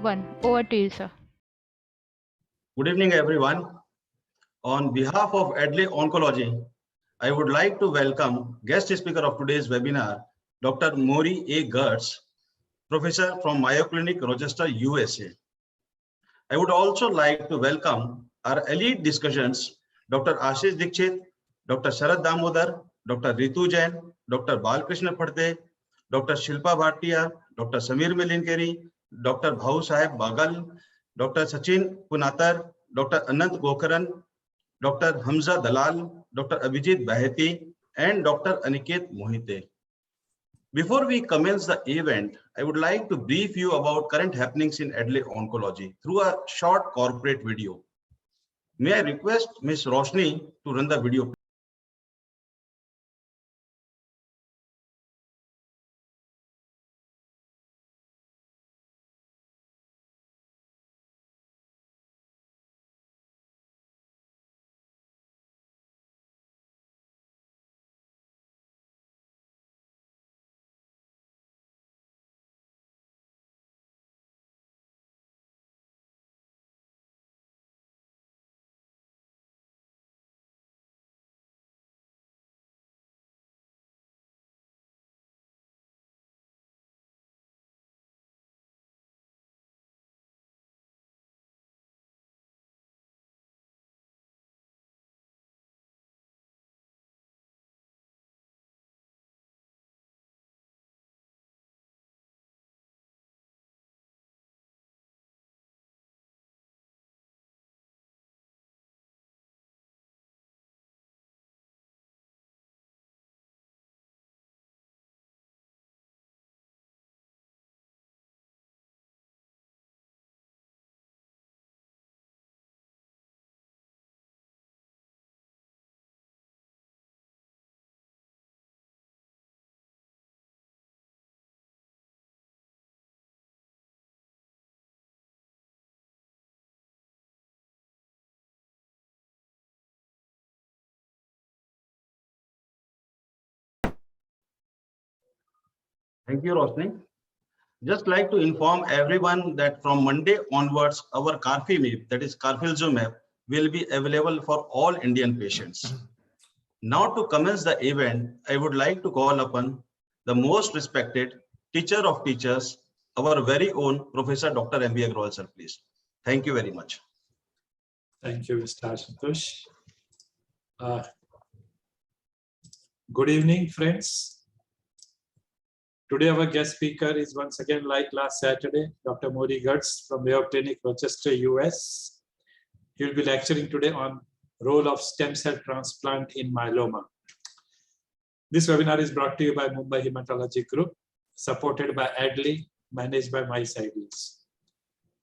1. Over to you, sir. Good evening, everyone. On behalf of Adley Oncology, I would like to welcome guest speaker of today's webinar, Dr. Maury A. Gertz, professor from Mayo Clinic, Rochester, USA. I would also like to welcome our elite discussions, Dr. Ashish Dikshit, Dr. Sharad Damodar, Dr. Ritu Jain, Dr. Balkrishna Phadde, Dr. Shilpa Bhatia, Dr. Samir Melinkeri, Dr. Bhau Saheb Bagal, Dr. Sachin Punatar, Dr. Anant Gokaran, Dr. Hamza Dalal, Dr. Abhijit Baheti, and Dr. Aniket Mohite. Before we commence the event, I would like to brief you about current happenings in Adley Oncology through a short corporate video. May I request Ms. Roshni to run the video? Thank you, Roshni. Just like to inform everyone that from Monday onwards, our Carfimab, that is Carfilzomab, will be available for all Indian patients. Now to commence the event, I would like to call upon the most respected teacher of teachers, our very own Professor Dr. M.B. Agrawal, sir, please. Thank you very much. Thank you, Mr. Ashutosh. Good evening, friends. Today, our guest speaker is once again, like last Saturday, Dr. Maury Gertz from Mayo Clinic, Rochester, US. He will be lecturing today on role of stem cell transplant in myeloma. This webinar is brought to you by Mumbai Hematology Group, supported by Adley, managed by Mice Ideas.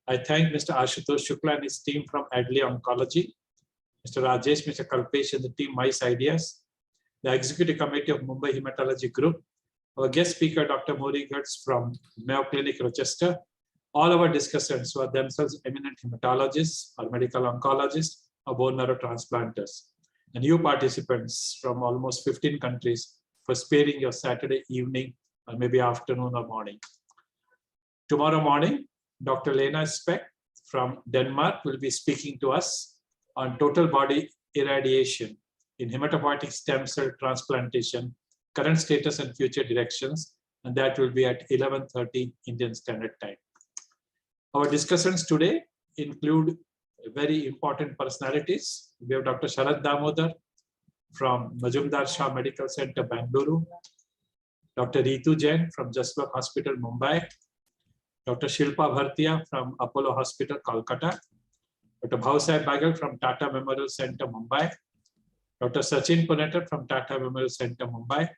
I thank Mr. Ashutosh Shukla and his team from Adley Oncology, Mr. Rajesh, Mr. Kalpesh and the team Mice Ideas, the Executive Committee of Mumbai Hematology Group, our guest speaker, Dr. Maury Gertz from Mayo Clinic, Rochester, all our discussants who are themselves eminent hematologists or medical oncologists or bone marrow transplanters, and you participants from almost 15 countries for sparing your Saturday evening or maybe afternoon or morning. Tomorrow morning, Dr. Lena Speck from Denmark will be speaking to us on total body irradiation in hematopoietic stem cell transplantation, current status and future directions, and that will be at 11:30 Indian Standard Time. Our discussions today include very important personalities. We have Dr. Sharad Damodar from Majumdar Shah Medical Center, Bangalore, Dr. Ritu Jain from Jaswant Hospital, Mumbai, Dr. Shilpa Bhatia from Apollo Hospital, Kolkata, Dr. Bhau Saheb Bagal from Tata Memorial Center, Mumbai, Dr. Sachin Punatar from Tata Memorial Center, Mumbai,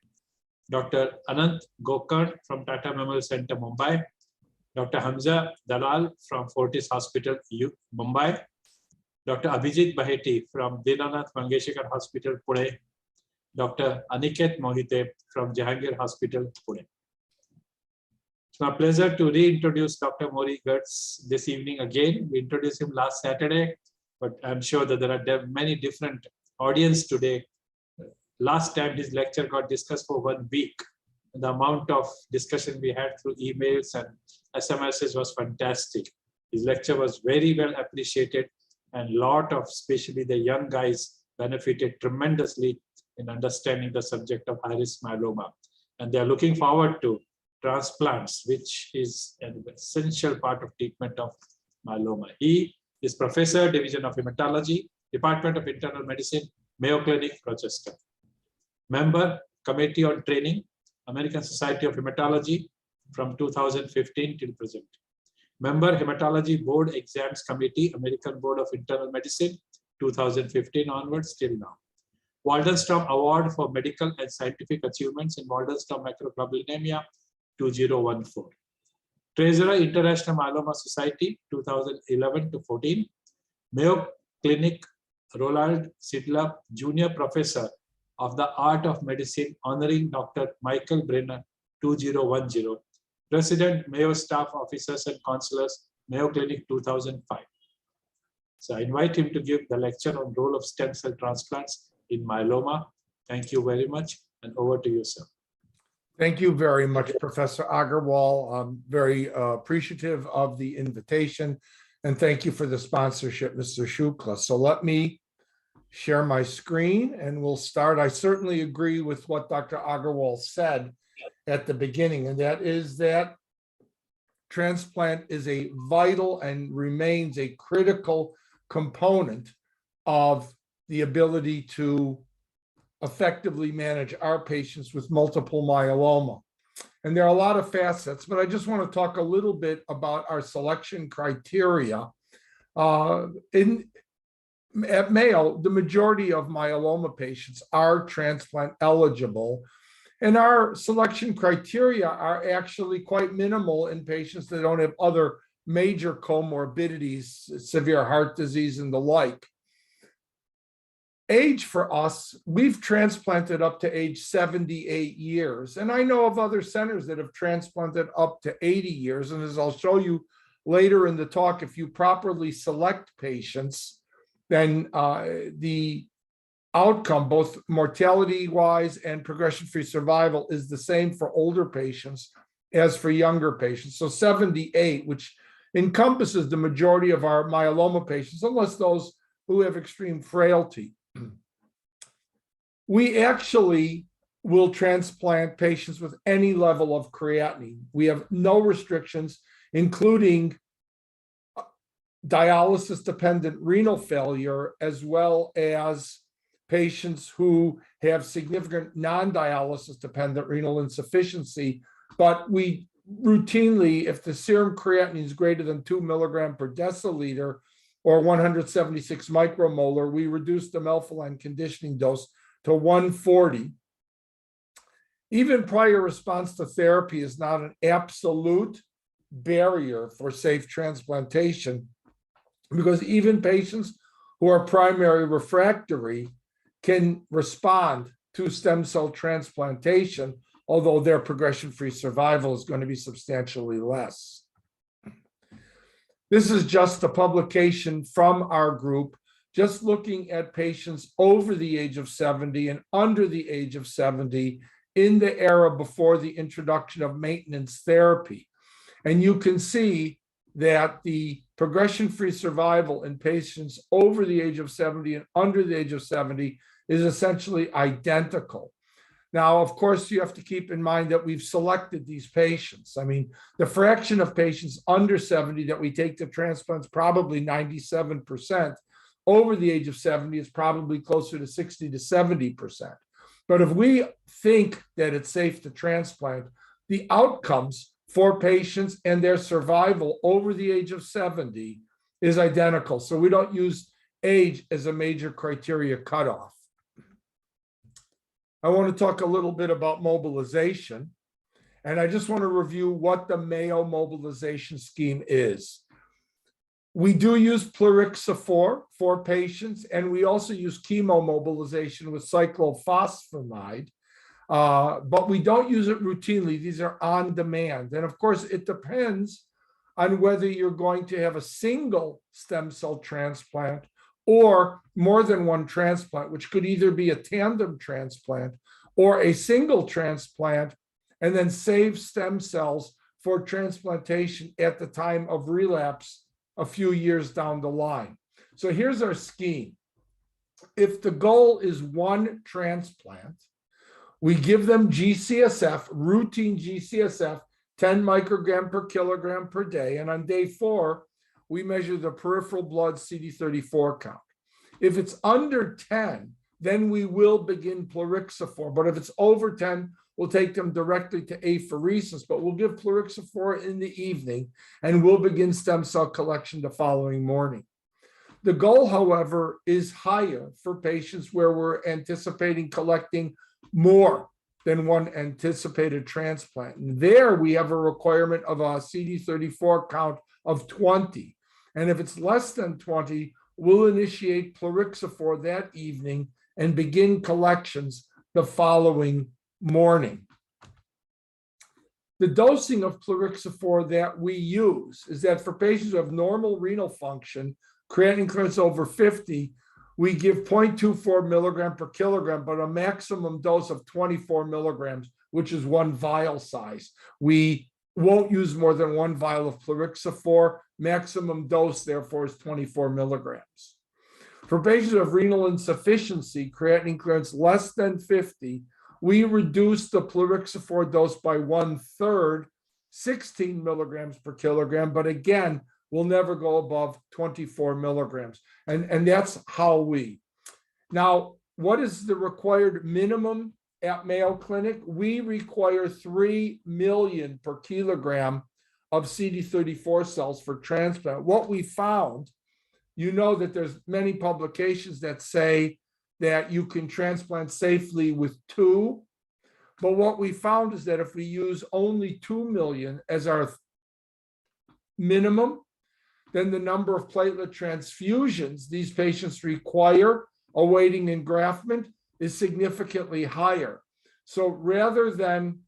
Dr. Anant Gokaran from Tata Memorial Center, Mumbai, Dr. Hamza Dalal from Fortis Hospital, Mumbai, Dr. Abhijit Baheti from Dinanath Mangeshkar Hospital, Pune, Dr. Aniket Mohite from Jahangir Hospital, Pune. It's my pleasure to reintroduce Dr. Maury Gertz this evening again. We introduced him last Saturday, but I'm sure that there are many different audience today. Last time his lecture got discussed for 1 week. The amount of discussion we had through emails and SMSs was fantastic. His lecture was very well appreciated, and a lot of, especially the young guys, benefited tremendously in understanding the subject of high-risk myeloma. And they are looking forward to transplants, which is an essential part of treatment of myeloma. He is Professor, Division of Hematology, Department of Internal Medicine, Mayo Clinic, Rochester. Member, Committee on Training, American Society of Hematology from 2015 till present. Member, Hematology Board Exams Committee, American Board of Internal Medicine, 2015 onwards till now. Waldenstrom Award for Medical and Scientific Achievements in Waldenstrom Macroglobulinemia, 2014. Treasurer, International Myeloma Society, 2011 to 14. Mayo Clinic, Roland Sidler, Junior Professor of the Art of Medicine, honoring Dr. Michael Brenner, 2010. President, Mayo Staff Officers and Counselors, Mayo Clinic, 2005. So I invite him to give the lecture on role of stem cell transplants in myeloma. Thank you very much, and over to you, sir. Thank you very much, Professor Agarwal. I'm very appreciative of the invitation, and thank you for the sponsorship, Mr. Shukla. So let me share my screen and we'll start. I certainly agree with what Dr. Agarwal said at the beginning, and that is that transplant is a vital and remains a critical component of the ability to effectively manage our patients with multiple myeloma. And there are a lot of facets, but I just want to talk a little bit about our selection criteria. At Mayo, the majority of myeloma patients are transplant eligible, and our selection criteria are actually quite minimal in patients that don't have other major comorbidities, severe heart disease and the like. Age for us, we've transplanted up to age 78 years. And I know of other centers that have transplanted up to 80 years. And as I'll show you later in the talk, if you properly select patients, then the outcome, both mortality-wise and progression-free survival, is the same for older patients as for younger patients. So 78, which encompasses the majority of our myeloma patients, unless those who have extreme frailty. We actually will transplant patients with any level of creatinine. We have no restrictions, including dialysis-dependent renal failure, as well as patients who have significant non-dialysis dependent renal insufficiency. But we routinely, if the serum creatinine is greater than 2 milligram per deciliter or 176 micromolar, we reduce the melphalan conditioning dose to 140. Even prior response to therapy is not an absolute barrier for safe transplantation, because even patients who are primary refractory can respond to stem cell transplantation, although their progression-free survival is going to be substantially less. This is just a publication from our group, just looking at patients over the age of 70 and under the age of 70 in the era before the introduction of maintenance therapy. And you can see that the progression-free survival in patients over the age of 70 and under the age of 70 is essentially identical. Now, of course, you have to keep in mind that we've selected these patients. I mean, the fraction of patients under 70 that we take to transplants, probably 97%. Over the age of 70 is probably closer to 60 to 70%. But if we think that it's safe to transplant, the outcomes for patients and their survival over the age of 70 is identical. So we don't use age as a major criteria cutoff. I want to talk a little bit about mobilization, and I just want to review what the Mayo mobilization scheme is. We do use plerixafor for patients, and we also use chemomobilization with cyclophosphamide, but we don't use it routinely. These are on demand. And of course, it depends on whether you're going to have a single stem cell transplant or more than one transplant, which could either be a tandem transplant or a single transplant, and then save stem cells for transplantation at the time of relapse a few years down the line. So here's our scheme. If the goal is one transplant, we give them GCSF, routine GCSF, 10 microgram per kilogram per day. And on day 4, we measure the peripheral blood CD34 count. If it's under 10, then we will begin plerixafor. But if it's over 10, we'll take them directly to apheresis. But we'll give plerixafor in the evening, and we'll begin stem cell collection the following morning. The goal, however, is higher for patients where we're anticipating collecting more than one anticipated transplant. And there we have a requirement of a CD34 count of 20. And if it's less than 20, we'll initiate plerixafor that evening and begin collections the following morning. The dosing of plerixafor that we use is that for patients who have normal renal function, creatinine clearance over 50, we give 0.24 milligram per kilogram, but a maximum dose of 24 milligrams, which is 1 vial size. We won't use more than 1 vial of plerixafor. Maximum dose, therefore, is 24 milligrams. For patients who have renal insufficiency, creatinine clearance less than 50, we reduce the plerixafor dose by 1/3, 16 milligrams per kilogram, but again, we'll never go above 24 milligrams. And that's how we. Now, what is the required minimum at Mayo Clinic? We require 3 million per kilogram of CD34 cells for transplant. What we found, you know that there's many publications that say that you can transplant safely with 2. But what we found is that if we use only 2 million as our minimum, then the number of platelet transfusions these patients require awaiting engraftment is significantly higher. So rather than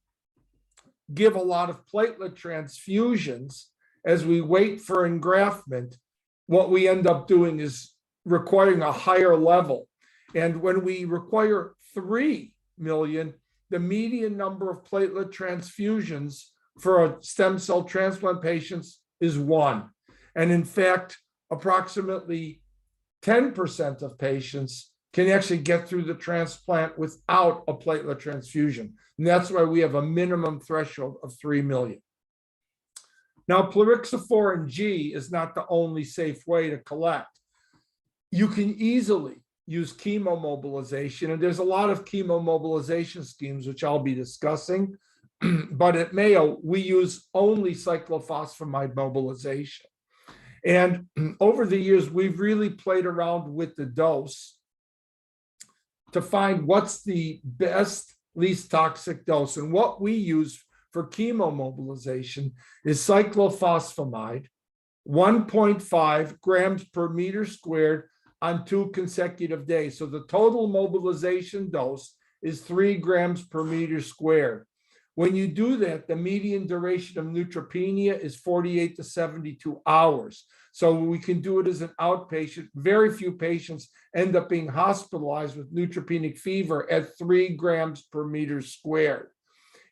give a lot of platelet transfusions as we wait for engraftment, what we end up doing is requiring a higher level. And when we require 3 million, the median number of platelet transfusions for a stem cell transplant patients is 1. And in fact, approximately 10% of patients can actually get through the transplant without a platelet transfusion. And that's why we have a minimum threshold of 3 million. Now, plerixafor and G is not the only safe way to collect. You can easily use chemomobilization, and there's a lot of chemomobilization schemes, which I'll be discussing. But at Mayo, we use only cyclophosphamide mobilization. And over the years, we've really played around with the dose to find what's the best, least toxic dose. And what we use for chemomobilization is cyclophosphamide, 1.5 grams per meter squared on 2 consecutive days. So the total mobilization dose is 3 grams per meter squared. When you do that, the median duration of neutropenia is 48 to 72 hours. So we can do it as an outpatient. Very few patients end up being hospitalized with neutropenic fever at 3 grams per meter squared.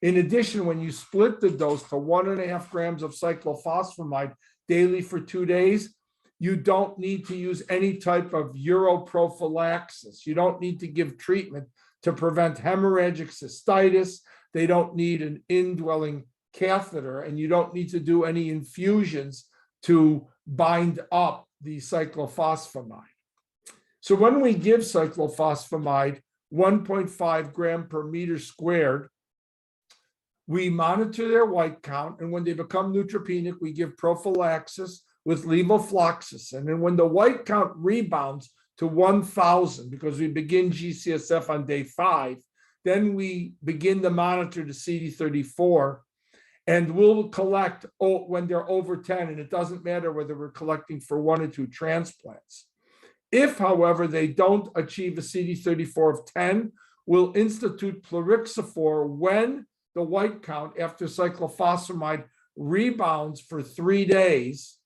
In addition, when you split the dose to 1.5 grams of cyclophosphamide daily for 2 days, you don't need to use any type of uroprophylaxis. You don't need to give treatment to prevent hemorrhagic cystitis. They don't need an indwelling catheter, and you don't need to do any infusions to bind up the cyclophosphamide. So when we give cyclophosphamide, 1.5 gram per meter squared, we monitor their white count, and when they become neutropenic, we give prophylaxis with levofloxacin. And when the white count rebounds to 1,000, because we begin GCSF on day 5, then we begin to monitor the CD34, and we'll collect when they're over 10, and it doesn't matter whether we're collecting for 1 or 2 transplants. If, however, they don't achieve a CD34 of 10, we'll institute plerixafor when the white count after cyclophosphamide rebounds for 3 days,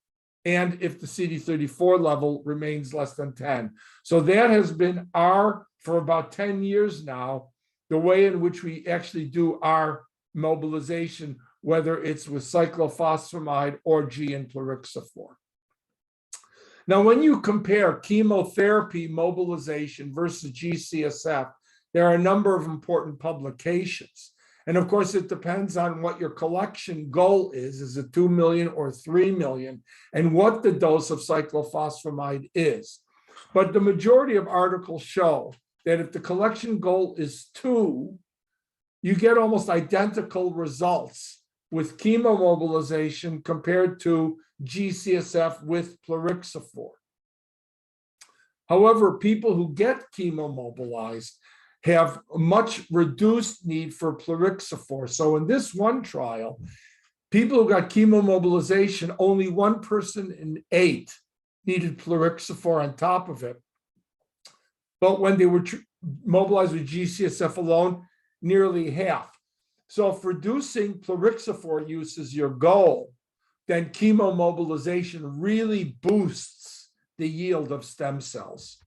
and if the CD34 level remains less than 10. So that has been for about 10 years now, the way in which we actually do our mobilization, whether it's with cyclophosphamide or G and plerixafor. Now, when you compare chemotherapy mobilization versus GCSF, there are a number of important publications. And of course, it depends on what your collection goal is. Is it 2 million or 3 million? And what the dose of cyclophosphamide is. But the majority of articles show that if the collection goal is 2, you get almost identical results with chemomobilization compared to GCSF with plerixafor. However, people who get chemomobilized have much reduced need for plerixafor. So in this one trial, people who got chemomobilization, only 1 person in 8 needed plerixafor on top of it. But when they were mobilized with GCSF alone, nearly half. So if reducing plerixafor use is your goal, then chemomobilization really boosts the yield of stem cells.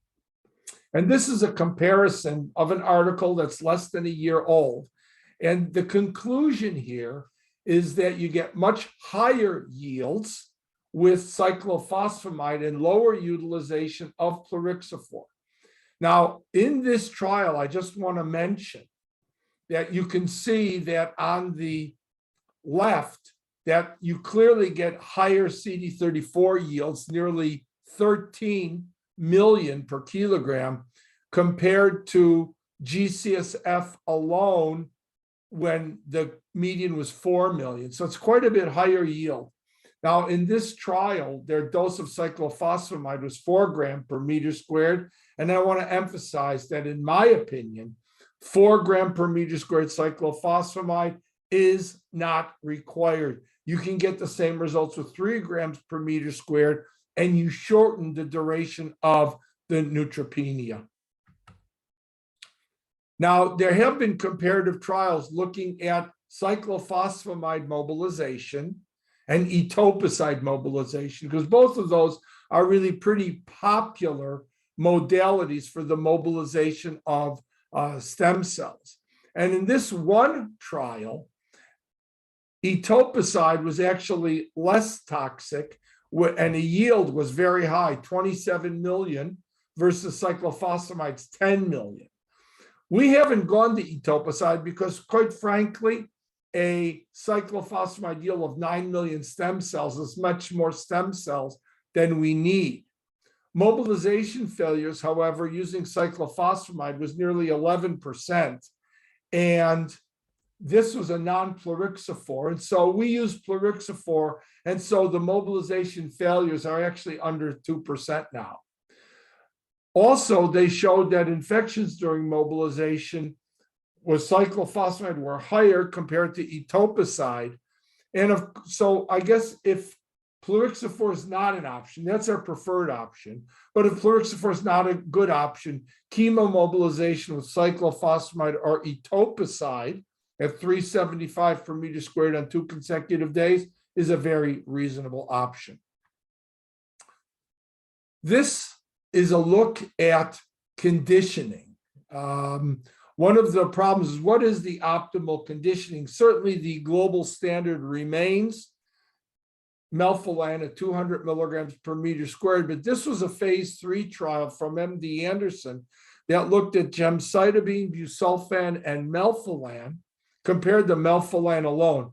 And this is a comparison of an article that's less than a year old. And the conclusion here is that you get much higher yields with cyclophosphamide and lower utilization of plerixafor. Now, in this trial, I just want to mention that you can see that on the left, that you clearly get higher CD34 yields, nearly 13 million per kilogram, compared to GCSF alone when the median was 4 million. So it's quite a bit higher yield. Now, in this trial, their dose of cyclophosphamide was 4 grams per meter squared. And I want to emphasize that, in my opinion, 4 grams per meter squared cyclophosphamide is not required. You can get the same results with 3 grams per meter squared, and you shorten the duration of the neutropenia. Now, there have been comparative trials looking at cyclophosphamide mobilization and etoposide mobilization, because both of those are really pretty popular modalities for the mobilization of stem cells. And in this one trial, etoposide was actually less toxic, and the yield was very high, 27 million versus cyclophosphamide's 10 million. We haven't gone to etoposide because, quite frankly, a cyclophosphamide yield of 9 million stem cells is much more stem cells than we need. Mobilization failures, however, using cyclophosphamide was nearly 11%. And this was a non-plerixafor. And so we use plerixafor. And so the mobilization failures are actually under 2% now. Also, they showed that infections during mobilization with cyclophosphamide were higher compared to etoposide. And so I guess if plerixafor is not an option, that's our preferred option. But if plerixafor is not a good option, chemomobilization with cyclophosphamide or etoposide at 375 per meter squared on 2 consecutive days is a very reasonable option. This is a look at conditioning. One of the problems is, what is the optimal conditioning? Certainly the global standard remains melphalan at 200 milligrams per meter squared, but this was a phase 3 trial from MD Anderson that looked at gemcitabine, busulfan, and melphalan, compared to melphalan alone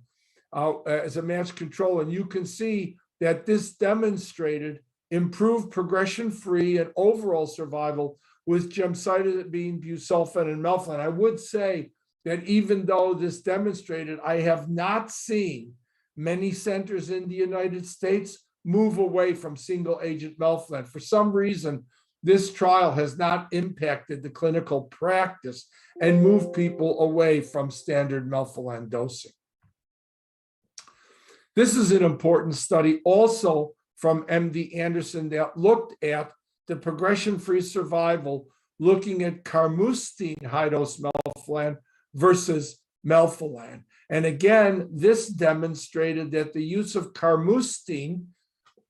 as a matched control. And you can see that this demonstrated improved progression-free and overall survival with gemcitabine, busulfan, and melphalan. I would say that even though this demonstrated, I have not seen many centers in the United States move away from single-agent melphalan. For some reason, this trial has not impacted the clinical practice and moved people away from standard melphalan dosing. This is an important study also from MD Anderson that looked at the progression-free survival, looking at carmustine high-dose melphalan versus melphalan. And again, this demonstrated that the use of carmustine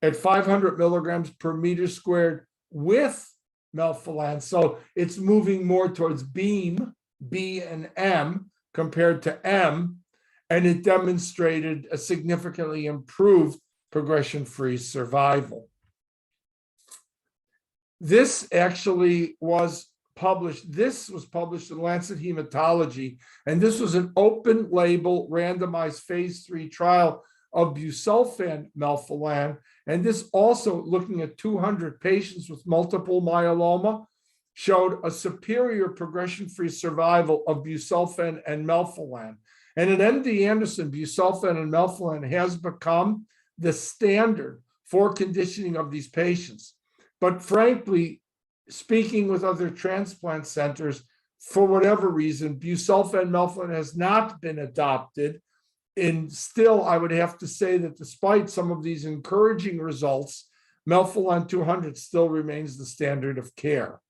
at 500 milligrams per meter squared with melphalan, so it's moving more towards beam, B and M, compared to M, and it demonstrated a significantly improved progression-free survival. This actually was published. This was published in Lancet Hematology, and this was an open label randomized phase 3 trial of busulfan melphalan. And this also, looking at 200 patients with multiple myeloma, showed a superior progression-free survival of busulfan and melphalan. And at MD Anderson, busulfan and melphalan has become the standard for conditioning of these patients. But frankly, speaking with other transplant centers, for whatever reason, busulfan melphalan has not been adopted. And still, I would have to say that despite some of these encouraging results, melphalan 200 still remains the standard of care.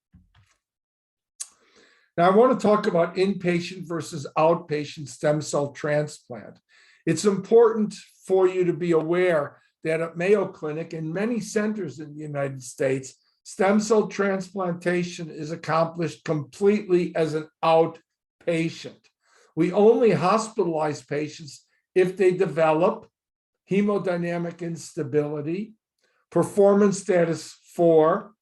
Now, I want to talk about inpatient versus outpatient stem cell transplant. It's important for you to be aware that at Mayo Clinic and many centers in the United States, stem cell transplantation is accomplished completely as an outpatient. We only hospitalize patients if they develop hemodynamic instability, performance status 4,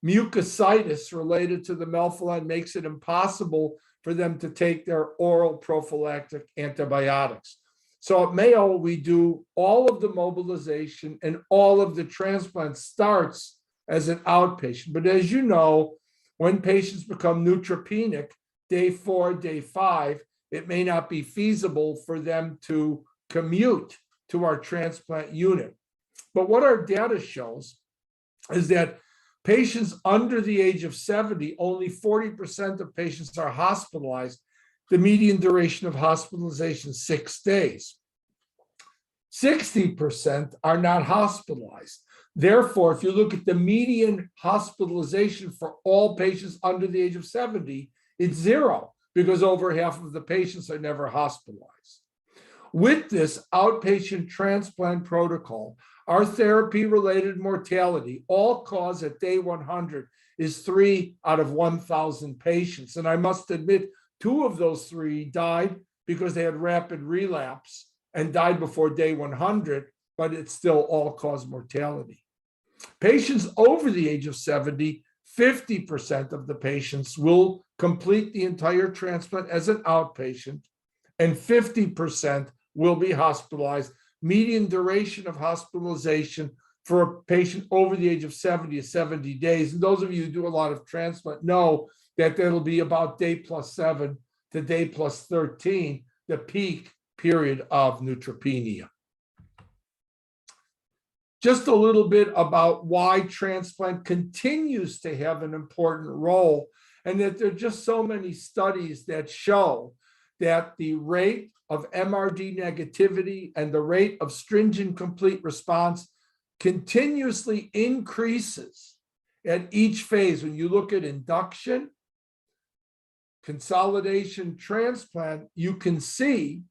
mucositis related to the melphalan makes it impossible for them to take their oral prophylactic antibiotics. So at Mayo, we do all of the mobilization and all of the transplant starts as an outpatient. But as you know, when patients become neutropenic, day 4, day 5, it may not be feasible for them to commute to our transplant unit. But what our data shows is that patients under the age of 70, only 40% of patients are hospitalized. The median duration of hospitalization, 6 days. 60% are not hospitalized. Therefore, if you look at the median hospitalization for all patients under the age of 70, it's 0, because over half of the patients are never hospitalized. With this outpatient transplant protocol, our therapy-related mortality, all cause at day 100, is 3 out of 1,000 patients. And I must admit, 2 of those 3 died because they had rapid relapse and died before day 100, but it's still all-cause mortality. Patients over the age of 70, 50% of the patients will complete the entire transplant as an outpatient, and 50% will be hospitalized. Median duration of hospitalization for a patient over the age of 70 is 70 days. And those of you who do a lot of transplant know that that'll be about day plus 7 to day plus 13, the peak period of neutropenia. Just a little bit about why transplant continues to have an important role, and that there are just so many studies that show that the rate of MRD negativity and the rate of stringent complete response continuously increases at each phase. When you look at induction, consolidation, transplant, you can see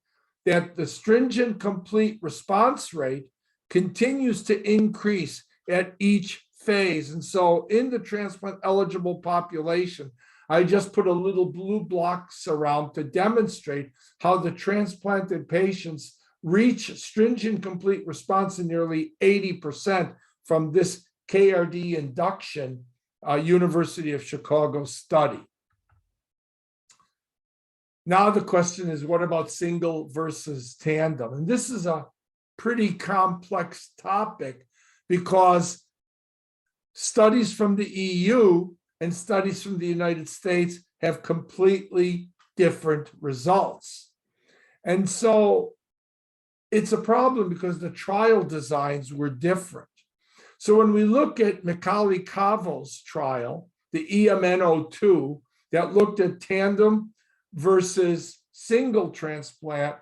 that the stringent complete response rate continues to increase at each phase. And so in the transplant eligible population, I just put a little blue blocks around to demonstrate how the transplanted patients reach stringent complete response in nearly 80% from this KRD induction University of Chicago study. Now the question is, what about single versus tandem? And this is a pretty complex topic because studies from the EU and studies from the United States have completely different results. And so it's a problem because the trial designs were different. So when we look at Micali Cavo's trial, the EMN02, that looked at tandem versus single transplant,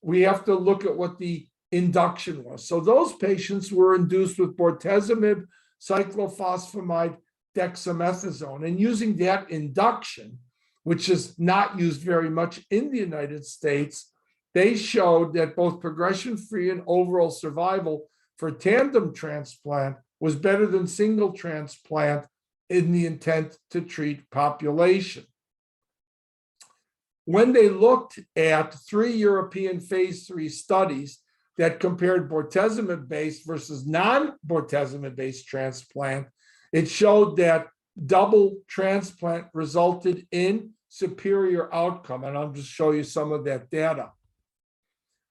we have to look at what the induction was. So those patients were induced with bortezomib, cyclophosphamide, dexamethasone. And using that induction, which is not used very much in the United States, they showed that both progression-free and overall survival for tandem transplant was better than single transplant in the intent to treat population. When they looked at 3 European phase 3 studies that compared bortezomib-based versus non-bortezomib-based transplant, It showed that double transplant resulted in superior outcome. And I'll just show you some of that data.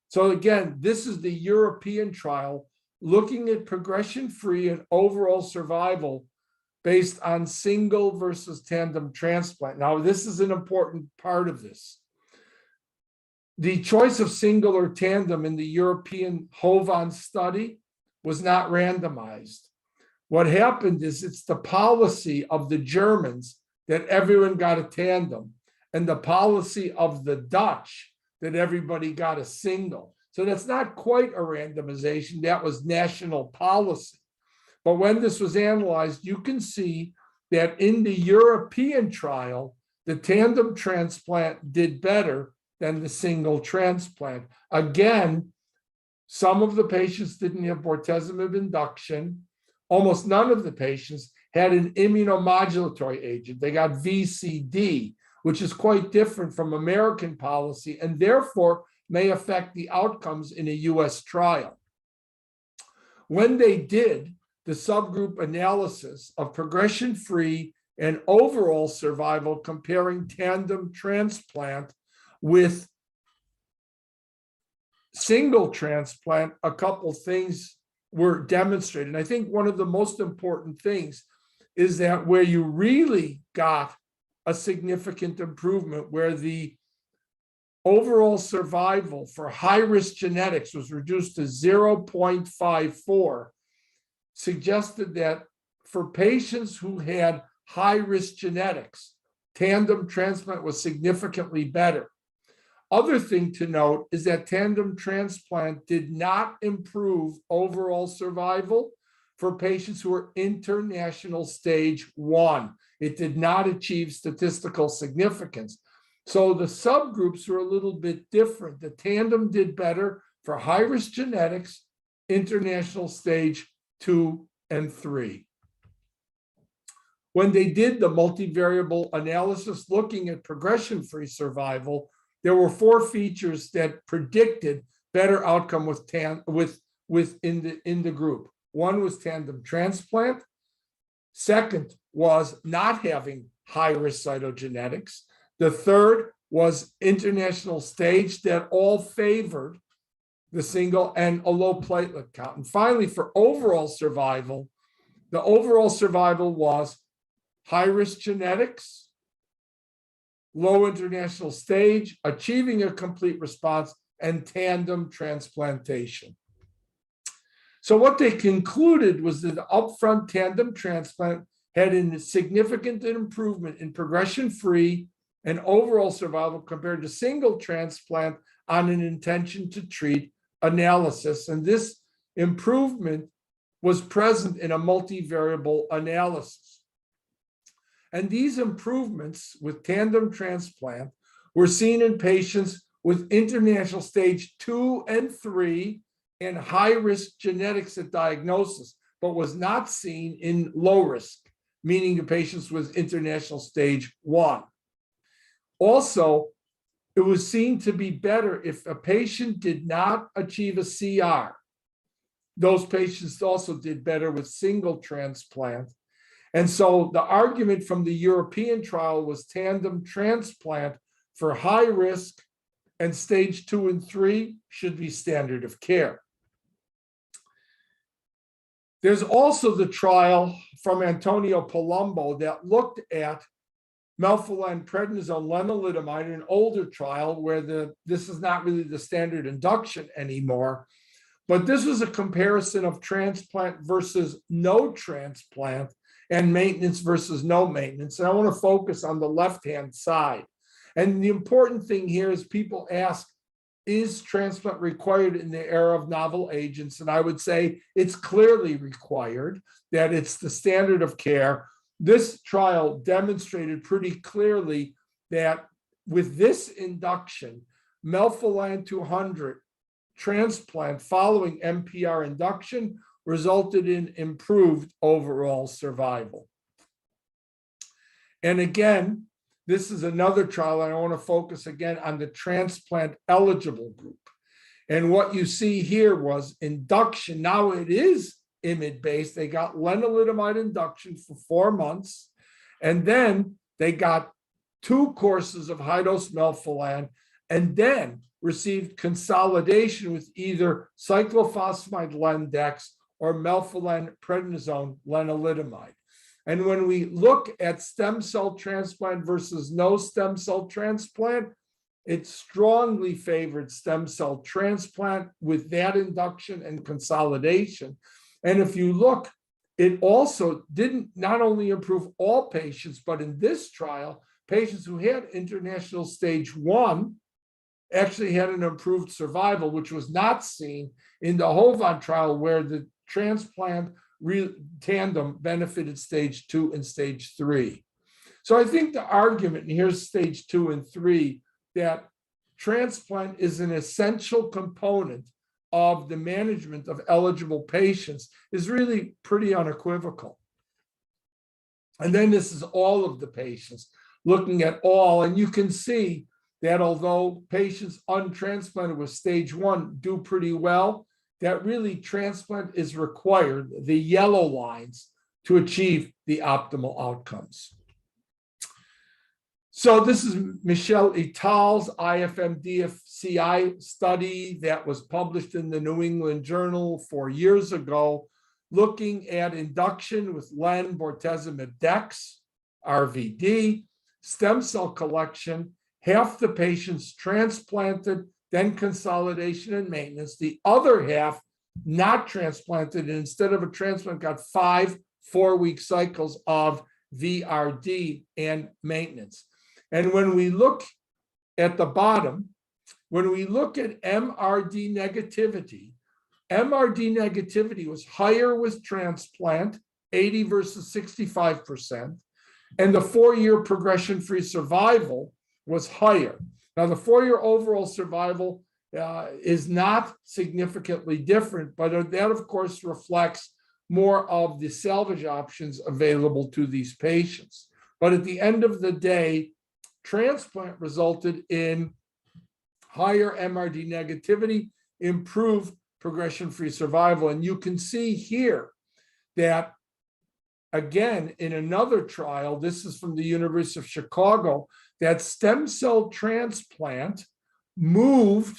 So again, this is the European trial looking at progression-free and overall survival based on single versus tandem transplant. Now, this is an important part of this. The choice of single or tandem in the European HOVON study was not randomized. What happened is it's the policy of the Germans that everyone got a tandem, and the policy of the Dutch that everybody got a single. So that's not quite a randomization, that was national policy. But when this was analyzed, you can see that in the European trial, the tandem transplant did better than the single transplant. Again, some of the patients didn't have bortezomib induction. Almost none of the patients had an immunomodulatory agent. They got VCD, which is quite different from American policy and therefore may affect the outcomes in a US trial. When they did the subgroup analysis of progression-free and overall survival comparing tandem transplant with single transplant, a couple things were demonstrated. And I think one of the most important things is that where you really got a significant improvement, where the overall survival for high-risk genetics was reduced to 0.54, suggested that for patients who had high-risk genetics, tandem transplant was significantly better. Other thing to note is that tandem transplant did not improve overall survival for patients who were international stage 1. It did not achieve statistical significance. So the subgroups were a little bit different. The tandem did better for high-risk genetics, international stage 2 and 3. When they did the multivariable analysis looking at progression-free survival, there were 4 features that predicted better outcome in the group. One was tandem transplant. Second was not having high-risk cytogenetics. The third was international stage that all favored the single and a low platelet count. And finally, for overall survival, the overall survival was high-risk genetics, low international stage, achieving a complete response, and tandem transplantation. So what they concluded was that the upfront tandem transplant had a significant improvement in progression-free and overall survival compared to single transplant on an intention to treat analysis. And this improvement was present in a multivariable analysis. And these improvements with tandem transplant were seen in patients with international stage 2 and 3 and high-risk genetics at diagnosis, but was not seen in low risk, meaning the patients with international stage 1. Also, it was seen to be better if a patient did not achieve a CR. Those patients also did better with single transplant. And so the argument from the European trial was tandem transplant for high risk and stage 2 and 3 should be standard of care. There's also the trial from Antonio Palumbo that looked at melphalan, prednisone, lenalidomide, an older trial where this is not really the standard induction anymore, but this was a comparison of transplant versus no transplant and maintenance versus no maintenance. And I want to focus on the left-hand side. And the important thing here is people ask, is transplant required in the era of novel agents? And I would say it's clearly required, that it's the standard of care. This trial demonstrated pretty clearly that with this induction, melphalan 200 transplant following MPR induction resulted in improved overall survival. And again, this is another trial, and I want to focus again on the transplant eligible group. And what you see here was induction. Now it is IMiD-based. They got lenalidomide induction for 4 months, and then they got 2 courses of high-dose melphalan, and then received consolidation with either cyclophosphamide lendex or melphalan prednisone lenalidomide. And when we look at stem cell transplant versus no stem cell transplant, it strongly favored stem cell transplant with that induction and consolidation. And if you look, it also didn't not only improve all patients, but in this trial, patients who had international stage 1 actually had an improved survival, which was not seen in the HOVON trial, where the transplant tandem benefited stage 2 and stage 3. So I think the argument, and here's stage 2 and 3, that transplant is an essential component of the management of eligible patients is really pretty unequivocal. And then this is all of the patients, looking at all, and you can see that although patients untransplanted with stage 1 do pretty well, that really transplant is required, the yellow lines, to achieve the optimal outcomes. So this is Michel et al.'s IFM-DFCI study that was published in the New England Journal 4 years ago, looking at induction with len, bortezomib, dex, RVD, stem cell collection, half the patients transplanted, then consolidation and maintenance, the other half not transplanted, and instead of a transplant got 5 4-week cycles of VRD and maintenance. And when we look at the bottom, when we look at MRD negativity was higher with transplant, 80 versus 65%, and the 4-year progression-free survival was higher. Now, the 4-year overall survival is not significantly different, but that, of course, reflects more of the salvage options available to these patients. But at the end of the day, transplant resulted in higher MRD negativity, improved progression-free survival. And you can see here that, again, in another trial, this is from the University of Chicago, that stem cell transplant moved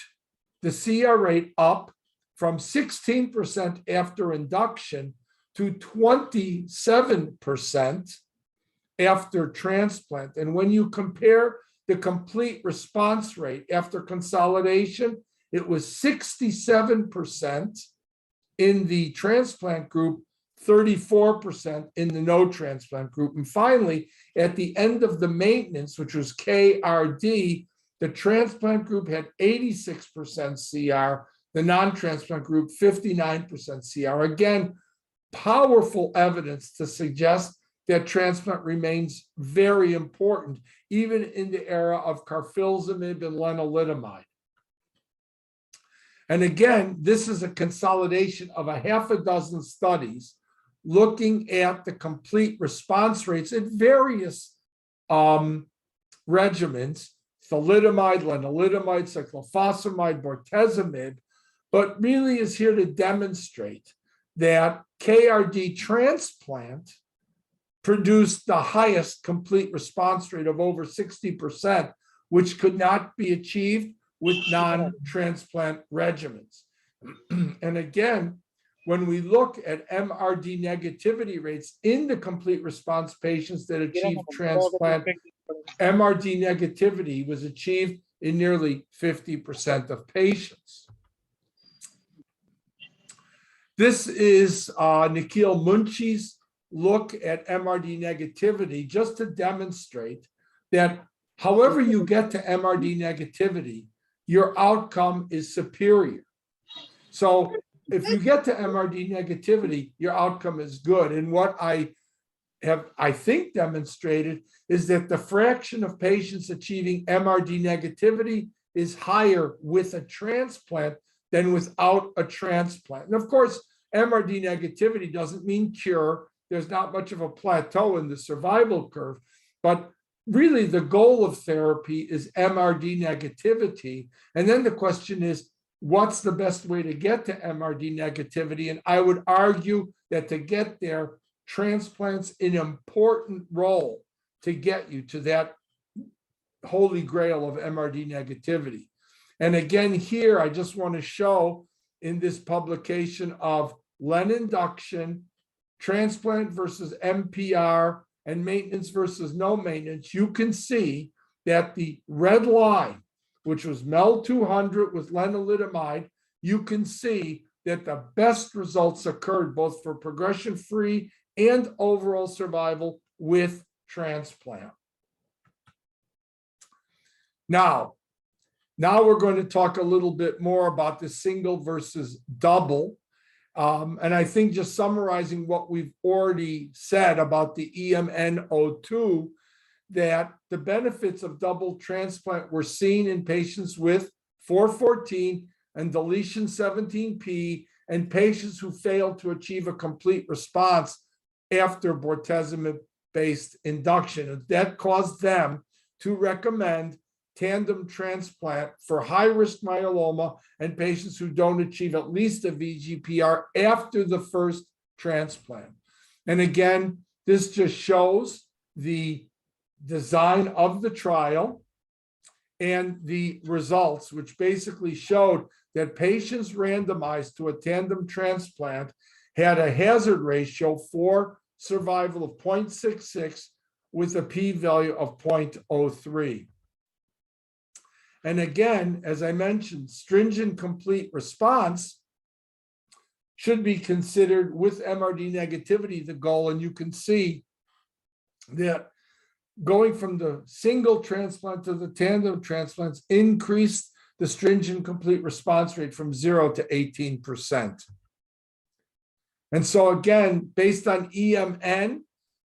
the CR rate up from 16% after induction to 27% after transplant. And when you compare the complete response rate after consolidation, it was 67% in the transplant group, 34% in the no transplant group. And finally, at the end of the maintenance, which was KRD, the transplant group had 86% CR, the non-transplant group 59% CR. Again, powerful evidence to suggest that transplant remains very important, even in the era of carfilzomib and lenalidomide. And again, this is a consolidation of a half a dozen studies looking at the complete response rates at various regimens, thalidomide, lenalidomide, cyclophosphamide, bortezomib, but really is here to demonstrate that KRD transplant produced the highest complete response rate of over 60%, which could not be achieved with non-transplant regimens. And again, when we look at MRD negativity rates in the complete response patients that achieved transplant, MRD negativity was achieved in nearly 50% of patients. This is Nikhil Munchi's look at MRD negativity, just to demonstrate that however you get to MRD negativity, your outcome is superior. So if you get to MRD negativity, your outcome is good. And what I think, demonstrated is that the fraction of patients achieving MRD negativity is higher with a transplant than without a transplant. And of course, MRD negativity doesn't mean cure. There's not much of a plateau in the survival curve, but really the goal of therapy is MRD negativity. And then the question is, what's the best way to get to MRD negativity? And I would argue that to get there, transplant's an important role to get you to that holy grail of MRD negativity. And again, here, I just want to show in this publication of Len induction, transplant versus MPR, and maintenance versus no maintenance, you can see that the red line, which was MEL 200 with lenalidomide, you can see that the best results occurred both for progression-free and overall survival with transplant. Now we're going to talk a little bit more about the single versus double. And I think just summarizing what we've already said about the EMN02, that the benefits of double transplant were seen in patients with 414 and deletion 17p and patients who failed to achieve a complete response after bortezomib-based induction. That caused them to recommend tandem transplant for high-risk myeloma and patients who don't achieve at least a VGPR after the first transplant. And again, this just shows the design of the trial and the results, which basically showed that patients randomized to a tandem transplant had a hazard ratio for survival of 0.66 with a p-value of 0.03. And again, as I mentioned, stringent complete response should be considered with MRD negativity, the goal. And you can see that going from the single transplant to the tandem transplants increased the stringent complete response rate from 0 to 18%. And so again, based on EMN,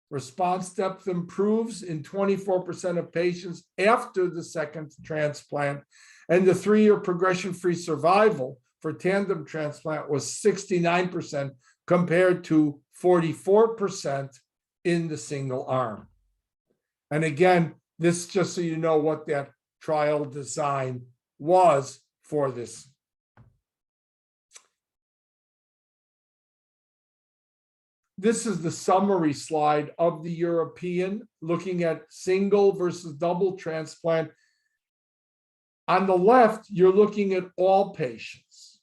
response depth improves in 24% of patients after the second transplant, and the 3-year progression-free survival for tandem transplant was 69% compared to 44% in the single arm. And again, this just so you know what that trial design was for this. This is the summary slide of the European, looking at single versus double transplant. On the left, you're looking at all patients.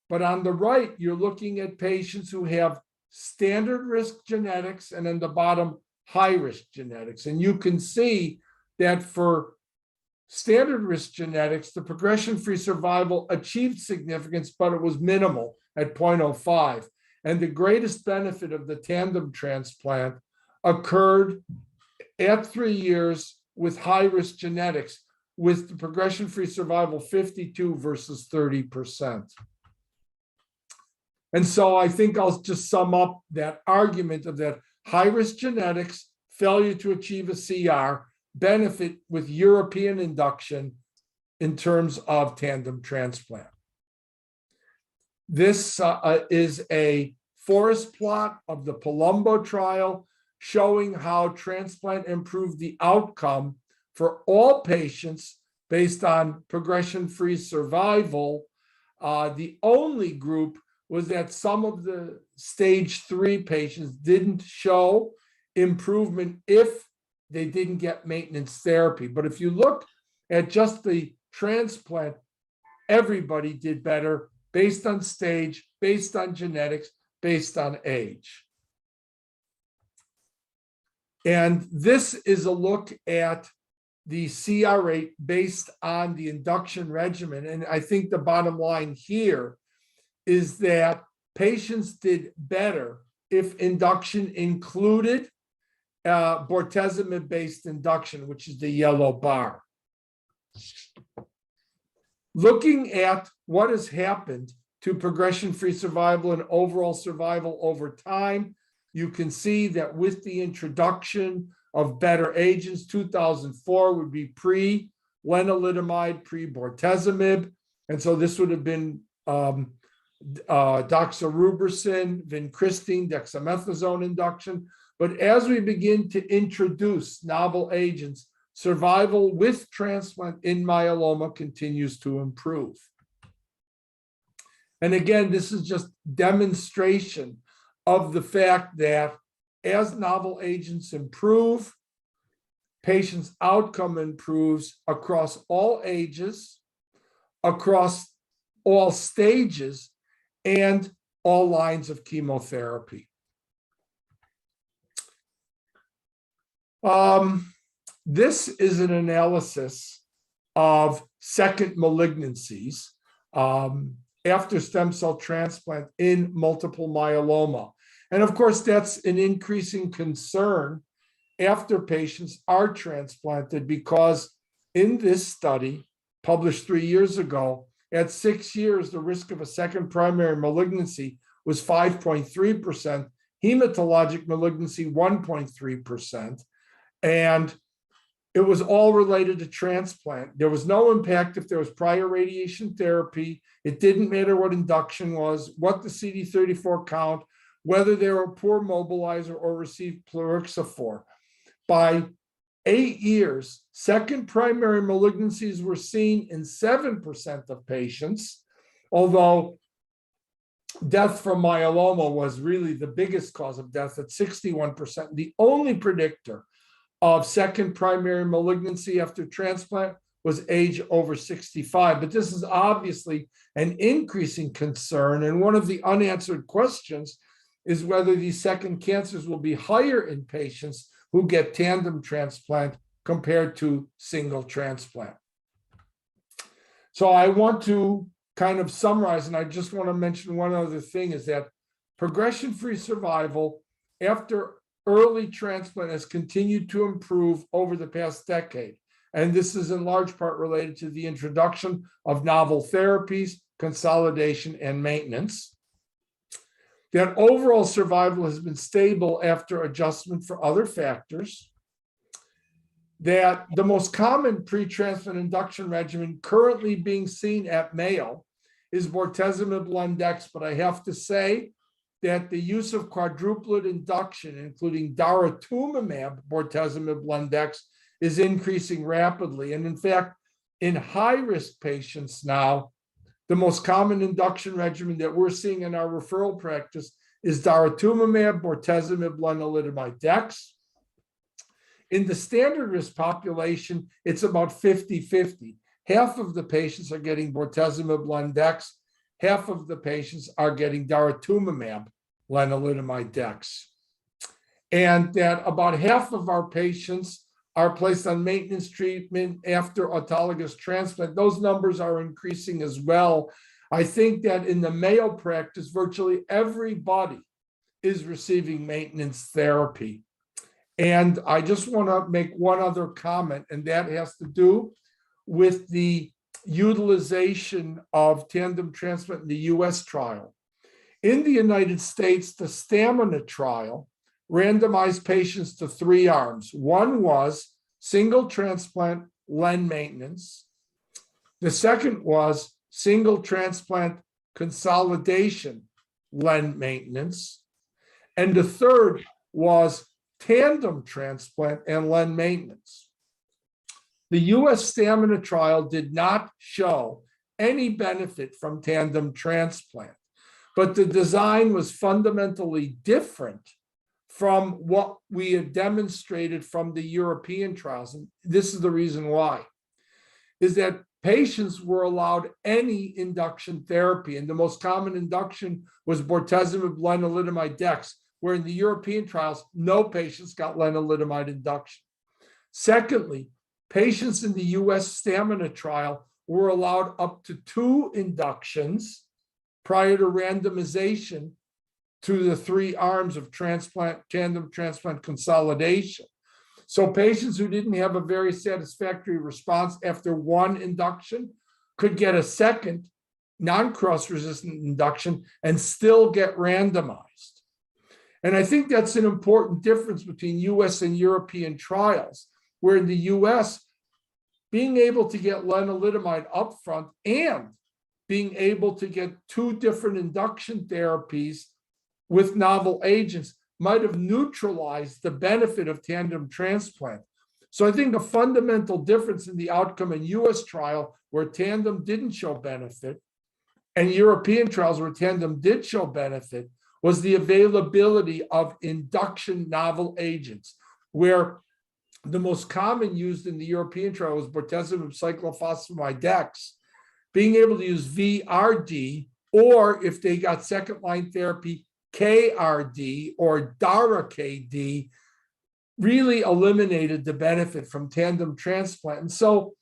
But on the right, you're looking at patients who have standard risk genetics, and on the bottom, high risk genetics. And you can see that for standard risk genetics, the progression-free survival achieved significance, but it was minimal at 0.05. And the greatest benefit of the tandem transplant occurred at 3 years with high-risk genetics, with the progression-free survival 52 versus 30%. And so I think I'll just sum up that argument of that high-risk genetics, failure to achieve a CR, benefit with European induction in terms of tandem transplant. This is a forest plot of the Palumbo trial showing how transplant improved the outcome for all patients based on progression-free survival. The only group was that some of the stage 3 patients didn't show improvement if they didn't get maintenance therapy. But if you look at just the transplant, everybody did better based on stage, based on genetics, based on age. And this is a look at the CR rate based on the induction regimen. And I think the bottom line here is that patients did better if induction included bortezomib-based induction, which is the yellow bar. Looking at what has happened to progression-free survival and overall survival over time, you can see that with the introduction of better agents, 2004 would be pre-lenalidomide, pre-bortezomib. And so this would have been doxorubicin, vincristine, dexamethasone induction. But as we begin to introduce novel agents, survival with transplant in myeloma continues to improve. And again, this is just demonstration of the fact that as novel agents improve, patients' outcome improves across all ages, across all stages, and all lines of chemotherapy. This is an analysis of second malignancies after stem cell transplant in multiple myeloma. And of course, that's an increasing concern after patients are transplanted, because in this study published 3 years ago, at 6 years, the risk of a second primary malignancy was 5.3%, hematologic malignancy 1.3%, and it was all related to transplant. There was no impact if there was prior radiation therapy. It didn't matter what induction was, what the CD34 count, whether they were a poor mobilizer or received plerixafor. By 8 years, second primary malignancies were seen in 7% of patients, although death from myeloma was really the biggest cause of death at 61%. The only predictor of second primary malignancy after transplant was age over 65. But this is obviously an increasing concern. And one of the unanswered questions is whether these second cancers will be higher in patients who get tandem transplant compared to single transplant. So I want to kind of summarize, and I just want to mention one other thing, is that progression-free survival after early transplant has continued to improve over the past decade. And this is in large part related to the introduction of novel therapies, consolidation, and maintenance. That overall survival has been stable after adjustment for other factors. That the most common pre-transplant induction regimen currently being seen at Mayo is bortezomib lendex, but I have to say that the use of quadruplet induction, including daratumumab bortezomib lendex, is increasing rapidly. And in fact, in high-risk patients now, the most common induction regimen that we're seeing in our referral practice is daratumumab, bortezomib, lenalidomide, dex. In the standard risk population, it's about 50-50. Half of the patients are getting bortezomib, lendex. Half of the patients are getting daratumumab, lenalidomide, dex. And that about half of our patients are placed on maintenance treatment after autologous transplant. Those numbers are increasing as well. I think that in the Mayo practice, virtually everybody is receiving maintenance therapy. And I just want to make one other comment, and that has to do with the utilization of tandem transplant in the US trial. In the United States, the Stamina trial randomized patients to 3 arms. One was single transplant len maintenance. The second was single transplant consolidation len maintenance. And the third was tandem transplant and len maintenance. The US Stamina trial did not show any benefit from tandem transplant, but the design was fundamentally different from what we have demonstrated from the European trials. And this is the reason why, is that patients were allowed any induction therapy. And the most common induction was bortezomib, lenalidomide, dex, where in the European trials, no patients got lenalidomide induction. Secondly, patients in the US Stamina trial were allowed up to 2 inductions prior to randomization to the 3 arms of transplant, tandem transplant consolidation. So patients who didn't have a very satisfactory response after 1 induction could get a second non-cross-resistant induction and still get randomized. And I think that's an important difference between US and European trials, where in the US, being able to get lenalidomide upfront and being able to get 2 different induction therapies with novel agents might have neutralized the benefit of tandem transplant. So I think a fundamental difference in the outcome in US trial, where tandem didn't show benefit, and European trials where tandem did show benefit was the availability of induction novel agents, where the most common used in the European trial was bortezomib cyclophosphamide dex, being able to use VRD, or if they got second line therapy, KRD or DARA-KD, really eliminated the benefit from tandem transplant. And so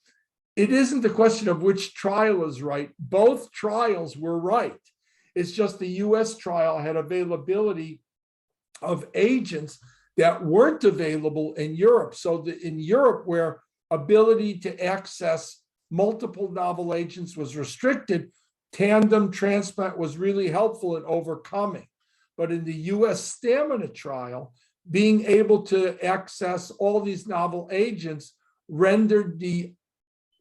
it isn't the question of which trial is right. Both trials were right. It's just the US trial had availability of agents that weren't available in Europe. So in Europe, where ability to access multiple novel agents was restricted, tandem transplant was really helpful in overcoming. But in the US stamina trial, being able to access all these novel agents rendered the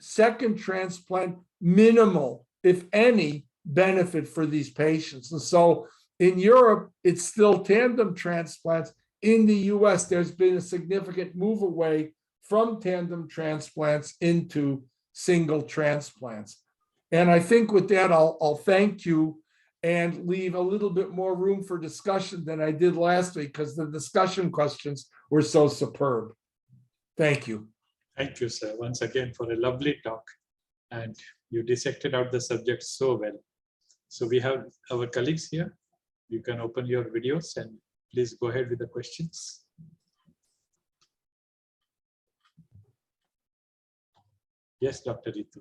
second transplant minimal, if any, benefit for these patients. And so in Europe, it's still tandem transplants. In the US, there's been a significant move away from tandem transplants into single transplants. And I think with that, I'll thank you and leave a little bit more room for discussion than I did last week, because the discussion questions were so superb. Thank you. Thank you, sir, once again for a lovely talk. And you dissected out the subject so well. So we have our colleagues here. You can open your videos and please go ahead with the questions. Yes, Dr. Ritu.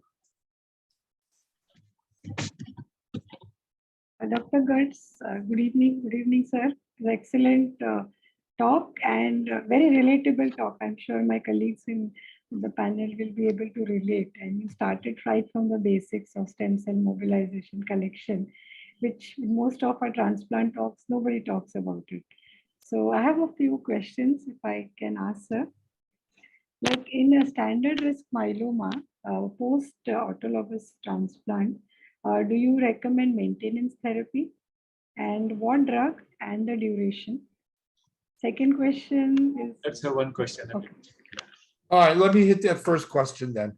Dr. Gertz, good evening. Good evening, sir. Excellent talk and very relatable talk. I'm sure my colleagues in the panel will be able to relate. And you started right from the basics of stem cell mobilization collection, which in most of our transplant talks, nobody talks about it. So I have a few questions, if I can ask, sir. Like in a standard risk myeloma, post autologous transplant, do you recommend maintenance therapy, and what drug and the duration? Second question is. That's a one question. Okay. All right, let me hit that first question then.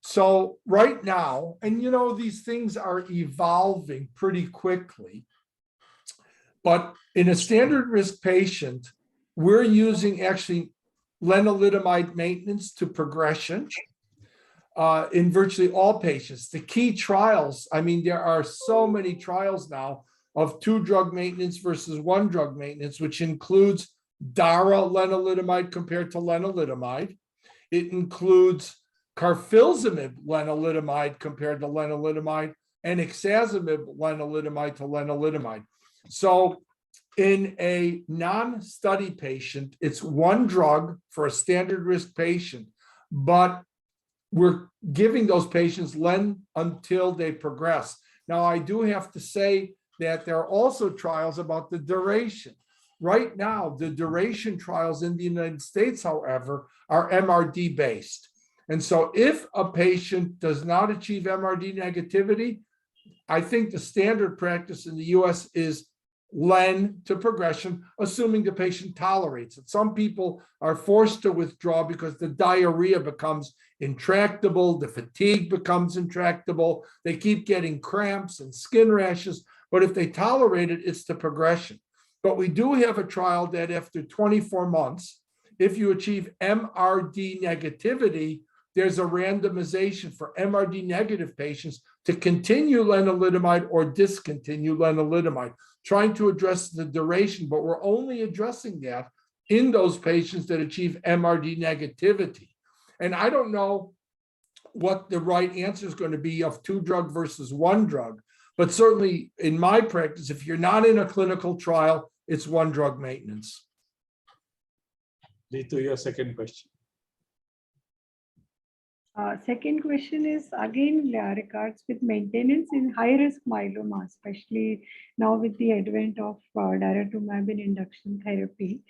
So right now, and you know, these things are evolving pretty quickly, but in a standard risk patient, we're using actually lenalidomide maintenance to progression in virtually all patients. The key trials, I mean, there are so many trials now of 2-drug maintenance versus 1-drug maintenance, which includes DARA lenalidomide compared to lenalidomide. It includes carfilzomib lenalidomide compared to lenalidomide, and ixazomib lenalidomide to lenalidomide. So in a non-study patient, it's 1 drug for a standard risk patient, but we're giving those patients len until they progress. Now, I do have to say that there are also trials about the duration. Right now, the duration trials in the United States, however, are MRD based. And so if a patient does not achieve MRD negativity, I think the standard practice in the US is len to progression, assuming the patient tolerates it. Some people are forced to withdraw because the diarrhea becomes intractable, the fatigue becomes intractable, they keep getting cramps and skin rashes, but if they tolerate it, it's the progression. But we do have a trial that after 24 months, if you achieve MRD negativity, there's a randomization for MRD negative patients to continue lenalidomide or discontinue lenalidomide, trying to address the duration, but we're only addressing that in those patients that achieve MRD negativity. And I don't know what the right answer is going to be of 2-drug versus 1 drug, but certainly in my practice, if you're not in a clinical trial, it's 1-drug maintenance. Ritu, your second question. Second question is again regards with maintenance in high-risk myeloma, especially now with the advent of daratumab in induction therapy.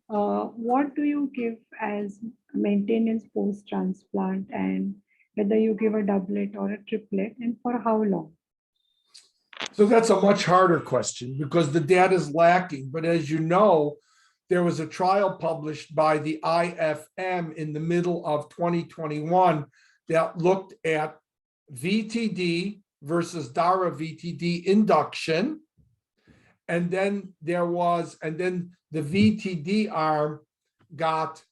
What do you give as maintenance post-transplant, and whether you give a doublet or a triplet, and for how long? So that's a much harder question because the data is lacking. But as you know, there was a trial published by the IFM in the middle of 2021 that looked at VTD versus DARA VTD induction. And then the VTD arm got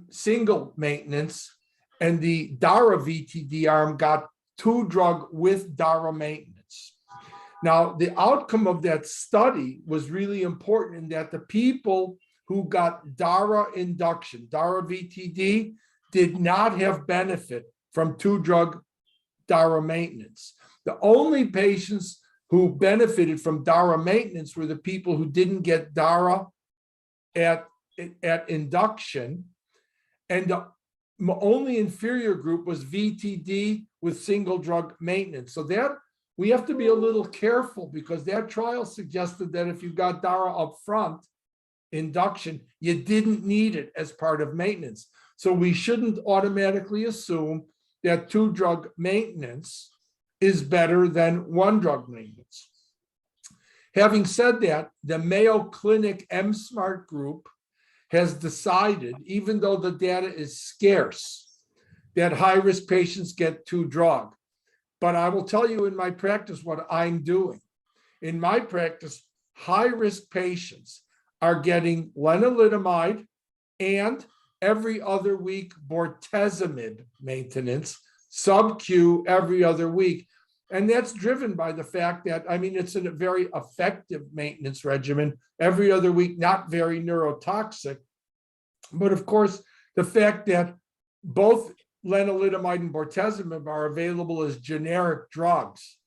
single maintenance, and the DARA VTD arm got 2-drug with DARA maintenance. Now, the outcome of that study was really important in that the people who got DARA induction, DARA VTD, did not have benefit from 2-drug DARA maintenance. The only patients who benefited from DARA maintenance were the people who didn't get DARA at induction, and the only inferior group was VTD with single drug maintenance. So that we have to be a little careful, because that trial suggested that if you got DARA up front, induction, you didn't need it as part of maintenance. So we shouldn't automatically assume that 2-drug maintenance is better than 1-drug maintenance. Having said that, the Mayo Clinic MSMART group has decided, even though the data is scarce, that high-risk patients get 2-drug. But I will tell you in my practice what I'm doing. In my practice, high-risk patients are getting lenalidomide and every other week bortezomib maintenance, sub-Q every other week. And that's driven by the fact that, I mean, it's a very effective maintenance regimen, every other week, not very neurotoxic. But of course, the fact that both lenalidomide and bortezomib are available as generic drugs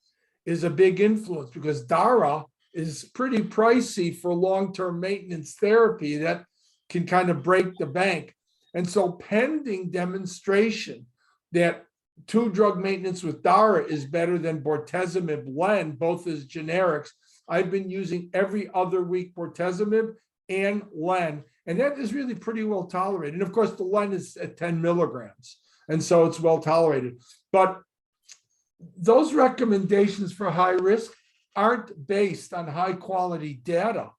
is a big influence, because DARA is pretty pricey for long-term maintenance therapy that can kind of break the bank. And so pending demonstration that 2-drug maintenance with DARA is better than bortezomib len, both as generics, I've been using every other week bortezomib and len, and that is really pretty well tolerated. And of course, the len is at 10 milligrams, and so it's well tolerated. But those recommendations for high risk aren't based on high quality data,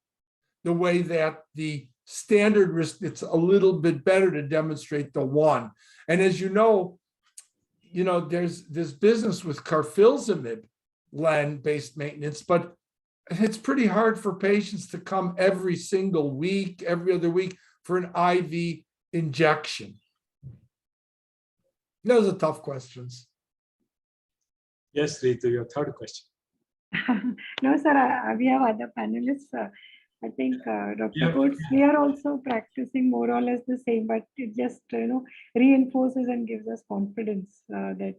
the way that the standard risk, it's a little bit better to demonstrate the one. And as you know, there's this business with carfilzomib len-based maintenance, but it's pretty hard for patients to come every single week, every other week for an IV injection. Those are tough questions. Yes, Ritu, your third question. No, sir, we have other panelists. I think Dr. Coates, we are also practicing more or less the same, but it just reinforces and gives us confidence that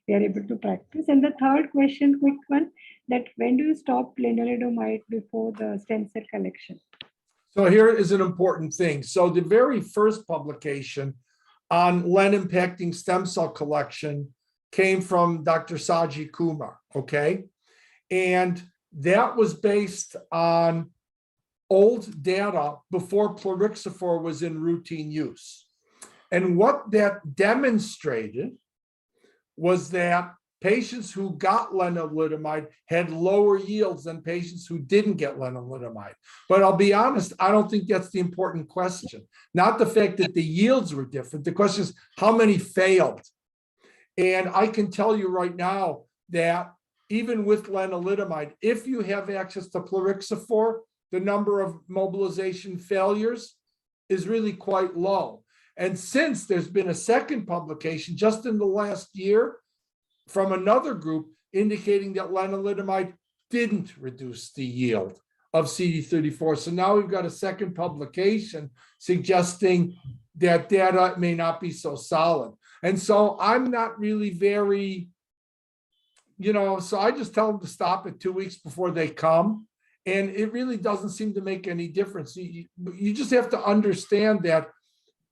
we are able to practice. And the third question, quick one, that when do you stop lenalidomide before the stem cell collection? So here is an important thing. So the very first publication on len impacting stem cell collection came from Dr. Saji Kumar, okay? And that was based on old data before plerixafor was in routine use. And what that demonstrated was that patients who got lenalidomide had lower yields than patients who didn't get lenalidomide. But I'll be honest, I don't think that's the important question. Not the fact that the yields were different. The question is how many failed. And I can tell you right now that even with lenalidomide, if you have access to plerixafor, the number of mobilization failures is really quite low. And since there's been a second publication just in the last year from another group indicating that lenalidomide didn't reduce the yield of CD34. So now we've got a second publication suggesting that data may not be so solid. And so I'm not really very, so I just tell them to stop at 2 weeks before they come. And it really doesn't seem to make any difference. You just have to understand that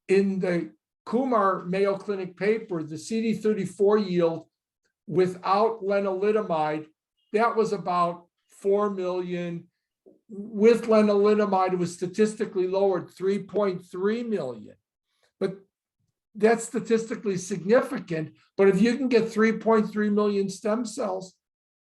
in the Kumar Mayo Clinic paper, the CD34 yield without lenalidomide, that was about 4 million. With lenalidomide, it was statistically lowered 3.3 million. But that's statistically significant. But if you can get 3.3 million stem cells,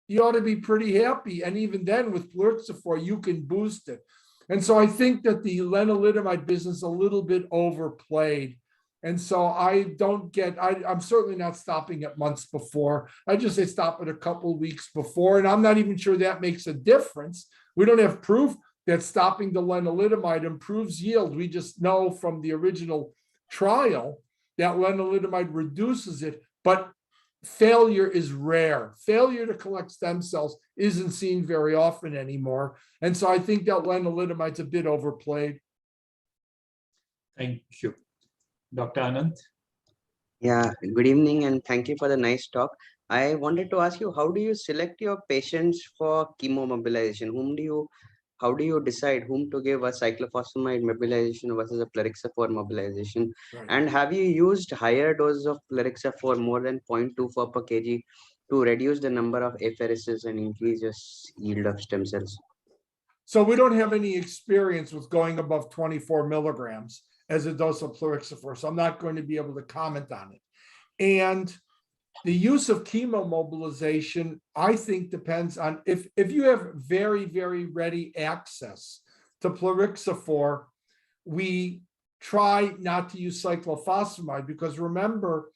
you ought to be pretty happy. And even then with plerixafor, you can boost it. And so I think that the lenalidomide business is a little bit overplayed And so I'm certainly not stopping at months before. I just say stop at a couple of weeks before, and I'm not even sure that makes a difference. We don't have proof that stopping the lenalidomide improves yield. We just know from the original trial that lenalidomide reduces it, but failure is rare. Failure to collect stem cells isn't seen very often anymore. And so I think that lenalidomide's a bit overplayed. Thank you. Dr. Anand? Yeah, good evening and thank you for the nice talk. I wanted to ask you, how do you select your patients for chemo mobilization? How do you decide whom to give a cyclophosphamide mobilization versus a plerixafor mobilization? Right. And have you used higher doses of plerixafor more than 0.24 per kg to reduce the number of apheresis and increase your yield of stem cells? So we don't have any experience with going above 24 milligrams as a dose of plerixafor, so I'm not going to be able to comment on it. And the use of chemo mobilization, I think, depends on if you have very, very ready access to plerixafor, we try not to use cyclophosphamide, because remember,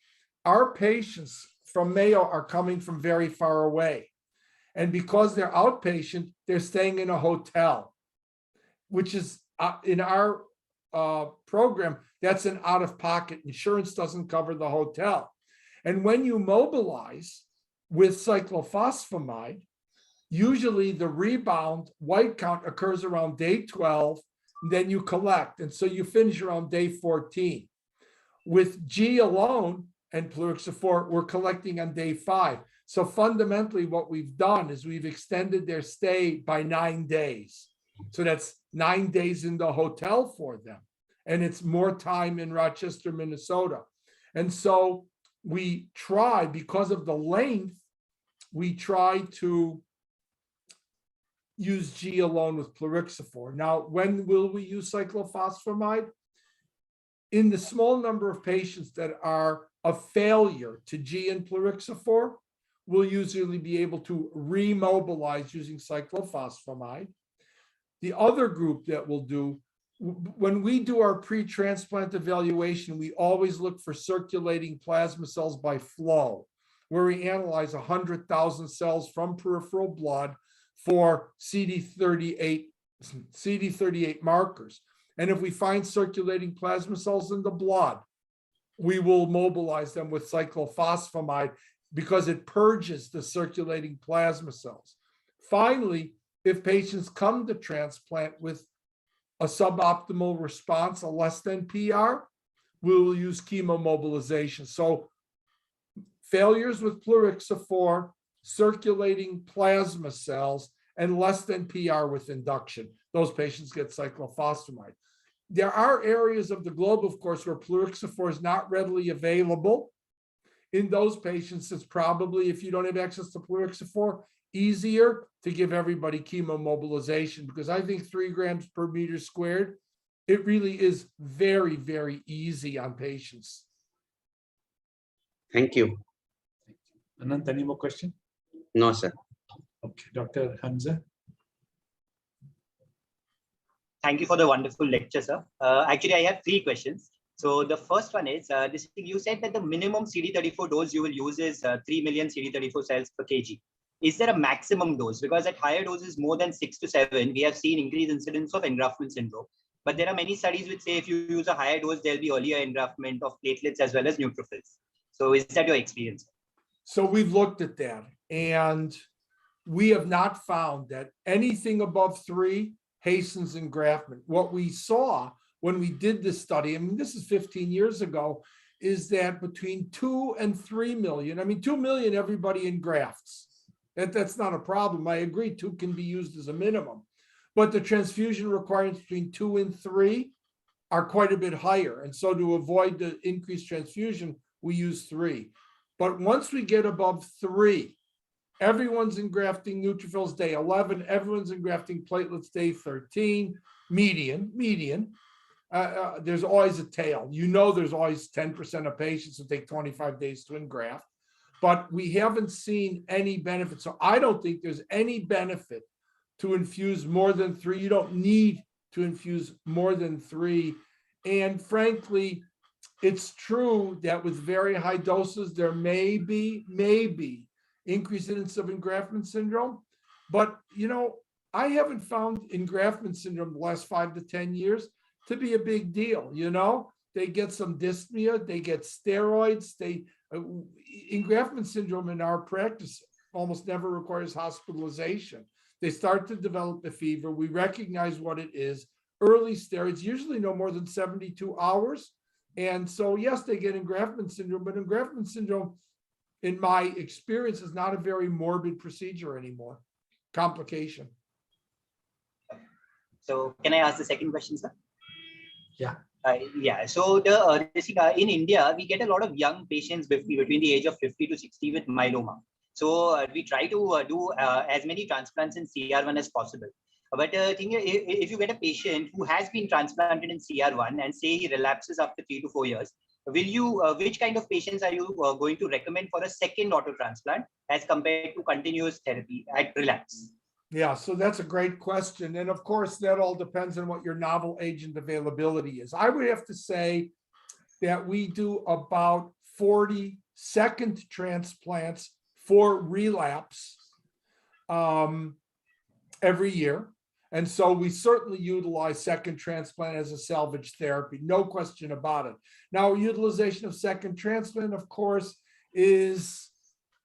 our patients from Mayo are coming from very far away. And because they're outpatient, they're staying in a hotel, which is in our program, that's an out-of-pocket. Insurance doesn't cover the hotel. And when you mobilize with cyclophosphamide, usually the rebound white count occurs around day 12, and then you collect. And so you finish around day 14. With G alone and plerixafor, we're collecting on day 5. So fundamentally, what we've done is we've extended their stay by 9 days. So that's 9 days in the hotel for them. And it's more time in Rochester, Minnesota. And so we try, because of the length, we try to use G alone with plerixafor. Now, when will we use cyclophosphamide? In the small number of patients that are a failure to G and plerixafor, we'll usually be able to remobilize using cyclophosphamide. The other group that we'll do, when we do our pre-transplant evaluation, we always look for circulating plasma cells by flow, where we analyze 100,000 cells from peripheral blood for CD38 markers. And if we find circulating plasma cells in the blood, we will mobilize them with cyclophosphamide because it purges the circulating plasma cells. Finally, if patients come to transplant with a suboptimal response, a less than PR, we will use chemomobilization. So failures with plerixafor, circulating plasma cells, and less than PR with induction, those patients get cyclophosphamide. There are areas of the globe, of course, where plerixafor is not readily available. In those patients, it's probably, if you don't have access to plerixafor, easier to give everybody chemomobilization, because I think 3 grams per meter squared, it really is very, very easy on patients. Thank you. Anand, any more question? No, sir. Okay, Dr. Hamza. Thank you for the wonderful lecture, sir. Actually, I have 3 questions. So the first one is, you said that the minimum CD34 dose you will use is 3 million CD34 cells per kg. Is there a maximum dose? Because at higher doses, more than 6 to 7, we have seen increased incidence of engraftment syndrome. But there are many studies which say if you use a higher dose, there'll be earlier engraftment of platelets as well as neutrophils. So is that your experience? So we've looked at that, and we have not found that anything above 3 hastens engraftment. What we saw when we did this study, I mean, this is 15 years ago, is that between 2 and 3 million, I mean, 2 million, everybody engrafts. That's not a problem. I agree, 2 can be used as a minimum. But the transfusion requirements between 2 and 3 are quite a bit higher. And so to avoid the increased transfusion, we use 3. But once we get above 3, everyone's engrafting neutrophils day 11, everyone's engrafting platelets day 13, median. There's always a tail. You know, there's always 10% of patients who take 25 days to engraft, but we haven't seen any benefit. So I don't think there's any benefit to infuse more than 3. You don't need to infuse more than 3. And frankly, It's true that with very high doses, there may be increased incidence of engraftment syndrome. But, I haven't found engraftment syndrome the last 5 to 10 years to be a big deal. They get some dyspnea, they get steroids, engraftment syndrome in our practice almost never requires hospitalization. They start to develop the fever. We recognize what it is. Early steroids, usually no more than 72 hours. And so, yes, they get engraftment syndrome, but engraftment syndrome, in my experience, is not a very morbid procedure anymore. Complication. So can I ask the second question, sir? Yeah. Yeah. So in India, we get a lot of young patients between the age of 50 to 60 with myeloma. So we try to do as many transplants in CR1 as possible. But if you get a patient who has been transplanted in CR1 and say he relapses after 3 to 4 years, which kind of patients are you going to recommend for a second auto transplant as compared to continuous therapy at relapse? Yeah, so that's a great question. And of course, that all depends on what your novel agent availability is. I would have to say that we do about 40 second transplants for relapse every year. And so we certainly utilize second transplant as a salvage therapy, no question about it. Now, utilization of second transplant, of course, is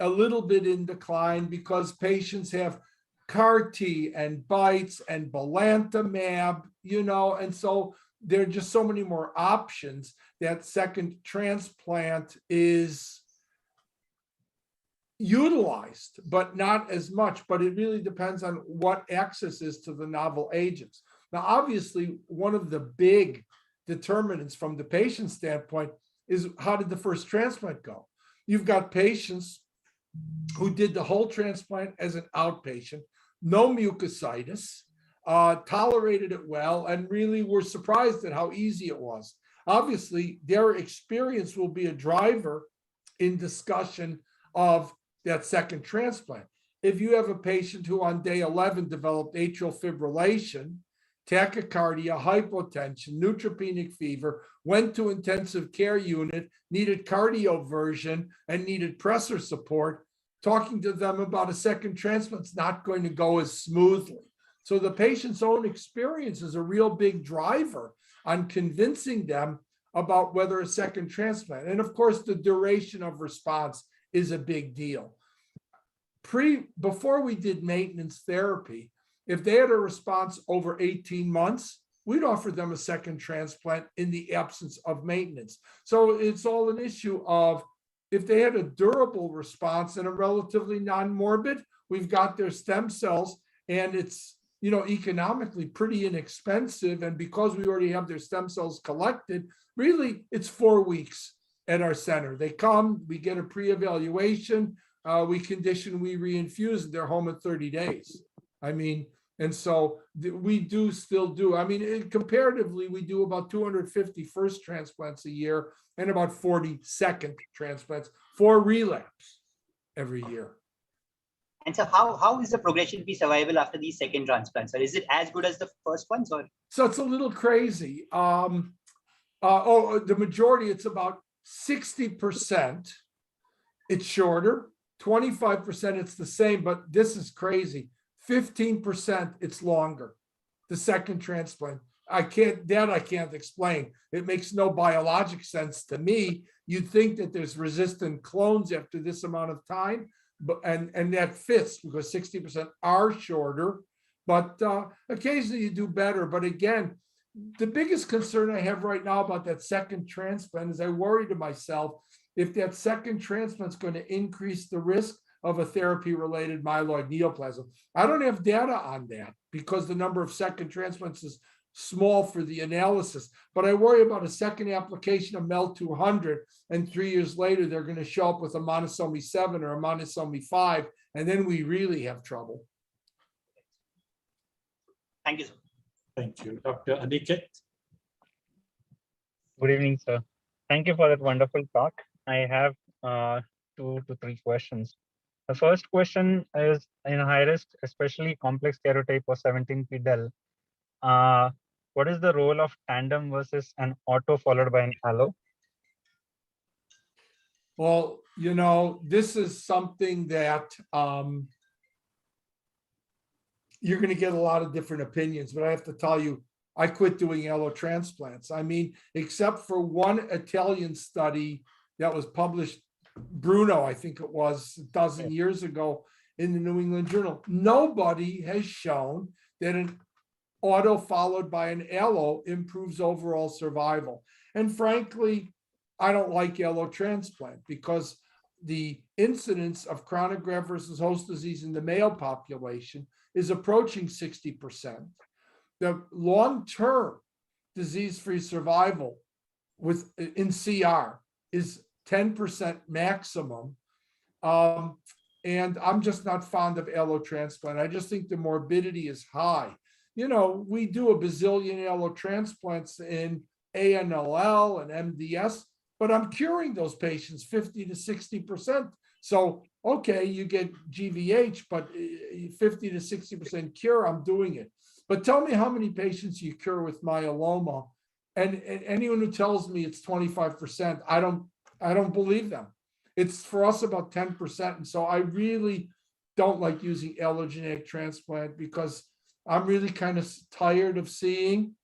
a little bit in decline because patients have CAR-T and BiTEs and belantamab, and so there are just so many more options that second transplant is utilized, but not as much. But it really depends on what access is to the novel agents. Now, obviously, one of the big determinants from the patient standpoint is how did the first transplant go? You've got patients who did the whole transplant as an outpatient, no mucositis, tolerated it well, and really were surprised at how easy it was. Obviously, their experience will be a driver in discussion of that second transplant. If you have a patient who on day 11 developed atrial fibrillation, tachycardia, hypotension, neutropenic fever, went to intensive care unit, needed cardioversion, and needed pressor support, talking to them about a second transplant is not going to go as smoothly. So the patient's own experience is a real big driver on convincing them about whether a second transplant. And of course, the duration of response is a big deal. Before we did maintenance therapy, if they had a response over 18 months, we'd offer them a second transplant in the absence of maintenance. So it's all an issue of if they had a durable response and a relatively non-morbid, we've got their stem cells and it's, economically pretty inexpensive. And because we already have their stem cells collected, really it's 4 weeks at our center. They come, we get a pre-evaluation, we condition, we reinfuse, they're home in 30 days. And so we still do. Comparatively, we do about 250 first transplants a year and about 40 second transplants for relapse every year. And so how is the progression-free survival after these second transplants? Or is it as good as the first ones? Or? So it's a little crazy. The majority, it's about 60%. It's shorter. 25%, it's the same, but this is crazy. 15%, it's longer. The second transplant. I can't explain. It makes no biologic sense to me. You'd think that there's resistant clones after this amount of time, and that fits because 60% are shorter, but occasionally you do better. But again, the biggest concern I have right now about that second transplant is I worry to myself if that second transplant is going to increase the risk of a therapy-related myeloid neoplasm. I don't have data on that because the number of second transplants is small for the analysis, but I worry about a second application of MEL200, and 3 years later, they're going to show up with a monosomy 7 or a monosomy 5, and then we really have trouble. Thank you, sir. Thank you. Dr. Aniket. Good evening, sir. Thank you for that wonderful talk. I have 2 to 3 questions. The first question is in high risk, especially complex karyotype or 17p del. What is the role of tandem versus an auto followed by an allo? Well, you know, this is something that you're going to get a lot of different opinions, but I have to tell you, I quit doing allotransplants. I mean, except for one Italian study that was published, Bruno, I think it was a dozen years ago in the New England Journal, nobody has shown that an auto followed by an allo improves overall survival. And frankly, I don't like allotransplant because the incidence of chronic graft versus host disease in the male population is approaching 60%. The long-term disease-free survival in CR is 10% maximum. And I'm just not fond of allotransplant. I just think the morbidity is high. You know, we do a bazillion allotransplants in ANLL and MDS, but I'm curing those patients 50 to 60%. So, okay, you get GVH, but 50 to 60% cure, I'm doing it. But tell me how many patients you cure with myeloma. And anyone who tells me it's 25%, I don't believe them. It's for us about 10%. And so I really don't like using allogeneic transplant because I'm really kind of tired of seeing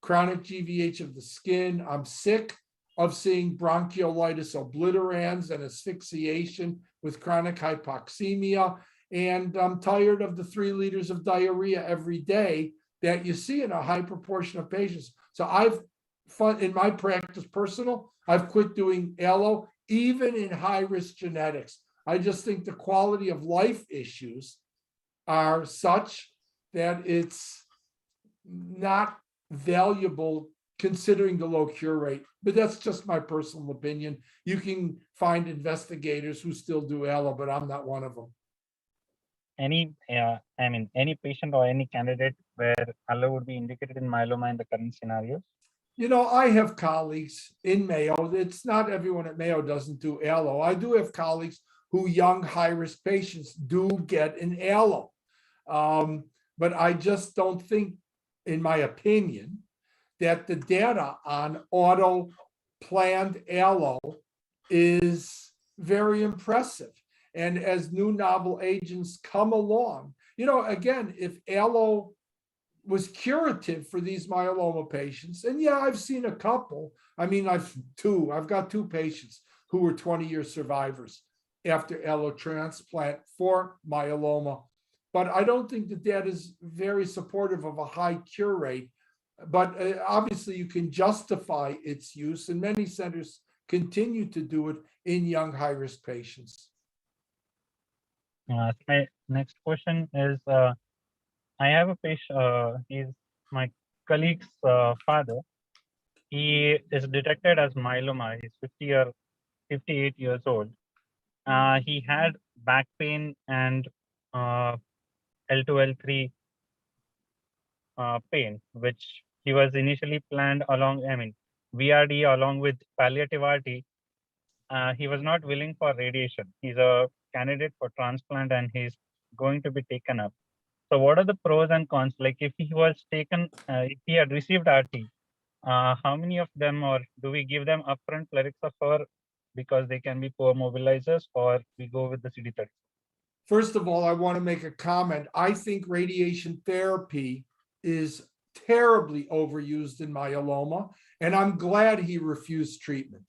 chronic GVH of the skin. I'm sick of seeing bronchiolitis obliterans and asphyxiation with chronic hypoxemia. And I'm tired of the 3 liters of diarrhea every day that you see in a high proportion of patients. So in my practice personal, I've quit doing allo, even in high-risk genetics. I just think the quality of life issues are such that it's not valuable considering the low cure rate. But that's just my personal opinion. You can find investigators who still do allo, but I'm not one of them. Any patient or any candidate where allo would be indicated in myeloma in the current scenario? You know, I have colleagues in Mayo. It's not everyone at Mayo doesn't do allo. I do have colleagues who young high-risk patients do get an allo. But I just don't think, in my opinion, that the data on auto planned allo is very impressive. And as new novel agents come along, you know, again, if allo was curative for these myeloma patients, and yeah, I've seen a couple. I mean, I've got 2 patients who were 20-year survivors after allotransplant for myeloma. But I don't think that that is very supportive of a high cure rate. But obviously, you can justify its use, and many centers continue to do it in young high-risk patients. My next question is, I have a patient, he's my colleague's father. He is detected as myeloma. He's 58 years old. He had back pain and L2, L3 pain, which he was initially planned along, VRD along with palliative RT. He was not willing for radiation. He's a candidate for transplant and he's going to be taken up. So what are the pros and cons? Like if he was taken, if he had received RT, how many of them, or do we give them upfront plerixafor because they can be poor mobilizers, or we go with the CD30? First of all, I want to make a comment. I think radiation therapy is terribly overused in myeloma, and I'm glad he refused treatment.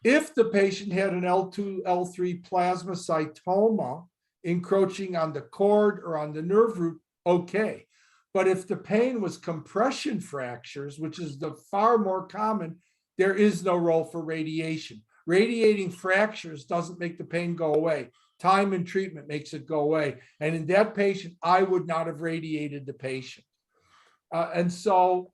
If the patient had an L2, L3 plasmacytoma encroaching on the cord or on the nerve root, okay. But if the pain was compression fractures, which is the far more common, there is no role for radiation. Radiating fractures doesn't make the pain go away. Time and treatment makes it go away. And in that patient, I would not have radiated the patient. And so,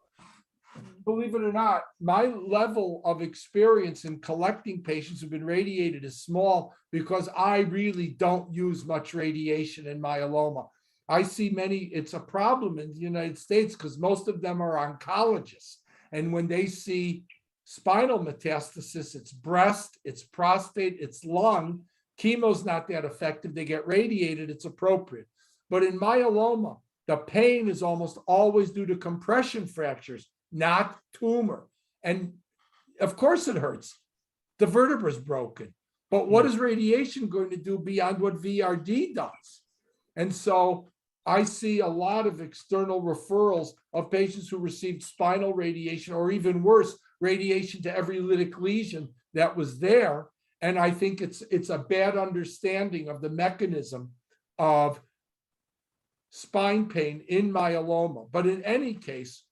believe it or not, my level of experience in collecting patients who've been radiated is small because I really don't use much radiation in myeloma. I see many, it's a problem in the United States because most of them are oncologists. And when they see spinal metastasis, it's breast, it's prostate, it's lung, chemo's not that effective, they get radiated, it's appropriate. But in myeloma, the pain is almost always due to compression fractures, not tumor. And of course it hurts. The vertebrae is broken. But what is radiation going to do beyond what VRD does? And so I see a lot of external referrals of patients who received spinal radiation, or even worse, radiation to every lytic lesion that was there. And I think it's a bad understanding of the mechanism of spine pain in myeloma. But in any case,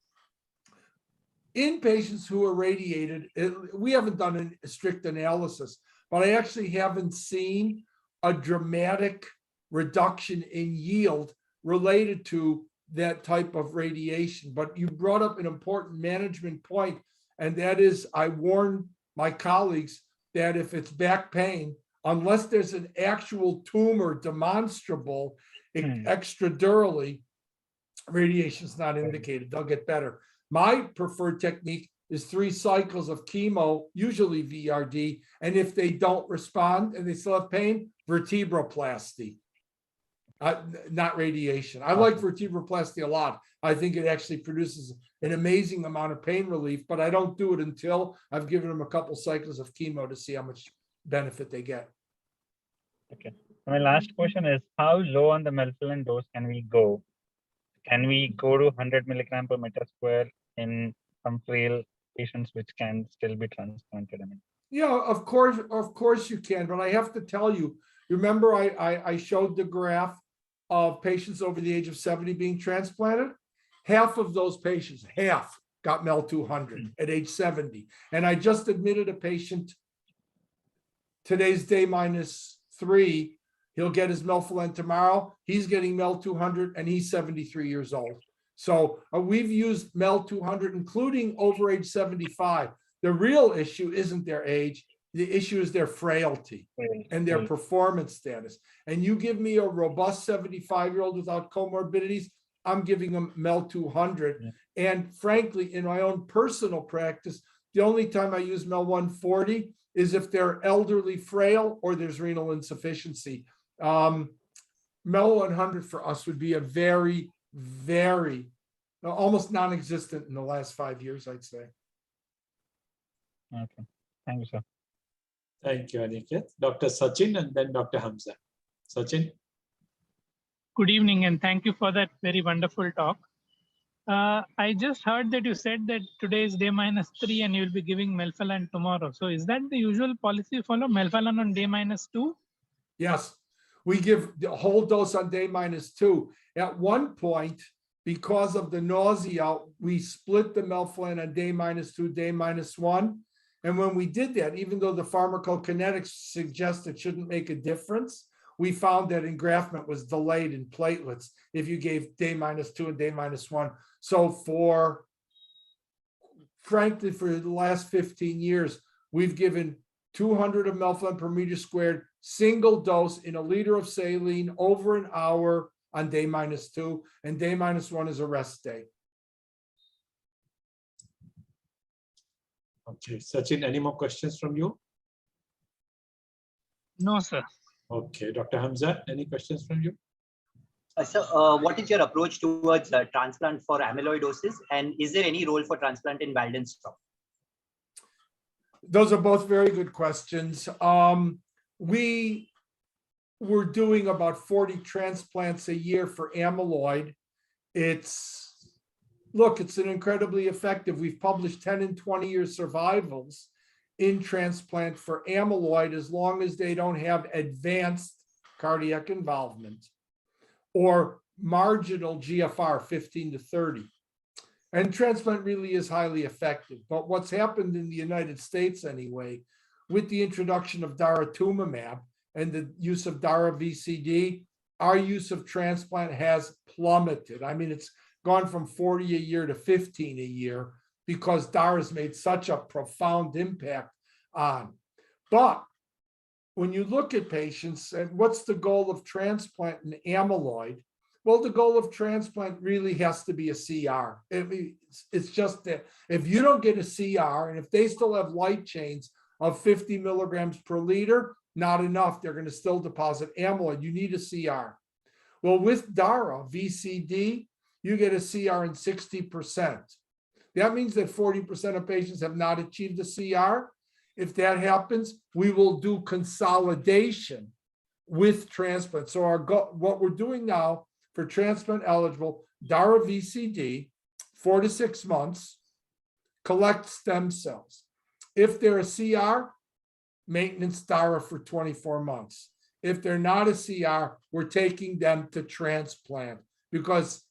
in patients who are radiated, we haven't done a strict analysis, but I actually haven't seen a dramatic reduction in yield related to that type of radiation. But you brought up an important management point, and that is, I warn my colleagues that if it's back pain, unless there's an actual tumor demonstrable extradurally, radiation is not indicated. They'll get better. My preferred technique is 3 cycles of chemo, usually VRD, and if they don't respond and they still have pain, vertebroplasty. Not radiation. I like vertebroplasty a lot. I think it actually produces an amazing amount of pain relief, but I don't do it until I've given them a couple cycles of chemo to see how much benefit they get. Okay. My last question is, how low on the melphalan dose can we go? Can we go to 100 milligram per meter square in some frail patients which can still be transplanted? I mean, yeah, of course you can, but I have to tell you, remember I showed the graph of patients over the age of 70 being transplanted? Half of those patients, half got MEL 200 at age 70. And I just admitted a patient, today's day -3, he'll get his melphalan tomorrow. He's getting MEL 200 and he's 73 years old. So we've used MEL 200, including over age 75. The real issue isn't their age. The issue is their frailty and their performance status. And you give me a robust 75-year-old without comorbidities, I'm giving them MEL 200. And frankly, in my own personal practice, the only time I use MEL 140 is if they're elderly, frail, or there's renal insufficiency. MEL 100 for us would be a very, very, almost non-existent in the last 5 years, I'd say. okay. Thank you, sir. Thank you, Aniket. Dr. Sachin and then Dr. Hamza. Sachin. Good evening, and thank you for that very wonderful talk. I just heard that you said that today is day -3 and you'll be giving melphalan tomorrow. So is that the usual policy you follow, melphalan on day -2? Yes, we give the whole dose on day -2. At one point, because of the nausea, we split the melphalan on day -2, day -1. And when we did that, even though the pharmacokinetics suggest it shouldn't make a difference, we found that engraftment was delayed in platelets if you gave day -2 and day -1. So frankly, for the last 15 years, we've given 200 of melphalan per meter squared, single dose in a liter of saline over an hour on day -2, and day -1 is a rest day. Okay, Sachin, any more questions from you? No, sir. Okay, Dr. Hamza, any questions from you? So what is your approach towards transplant for amyloidosis, and is there any role for transplant in Waldenström? Those are both very good questions. We were doing about 40 transplants a year for amyloid. It's an incredibly effective. We've published 10 and 20-year survivals in transplant for amyloid as long as they don't have advanced cardiac involvement or marginal GFR 15 to 30. And transplant really is highly effective. But what's happened in the United States anyway, with the introduction of daratumumab and the use of Dara VCD, our use of transplant has plummeted. I mean, it's gone from 40 a year to 15 a year because Dara has made such a profound impact on. But when you look at patients and what's the goal of transplant in amyloid? Well, the goal of transplant really has to be a CR. It's just that if you don't get a CR and if they still have light chains of 50 milligrams per liter, not enough. They're going to still deposit amyloid. You need a CR. Well, with Dara VCD, you get a CR in 60%. That means that 40% of patients have not achieved a CR. If that happens, we will do consolidation with transplant. So what we're doing now for transplant eligible, DARA VCD, 4 to 6 months, collect stem cells. If they're a CR, maintenance DARA for 24 months. If they're not a CR, we're taking them to transplant because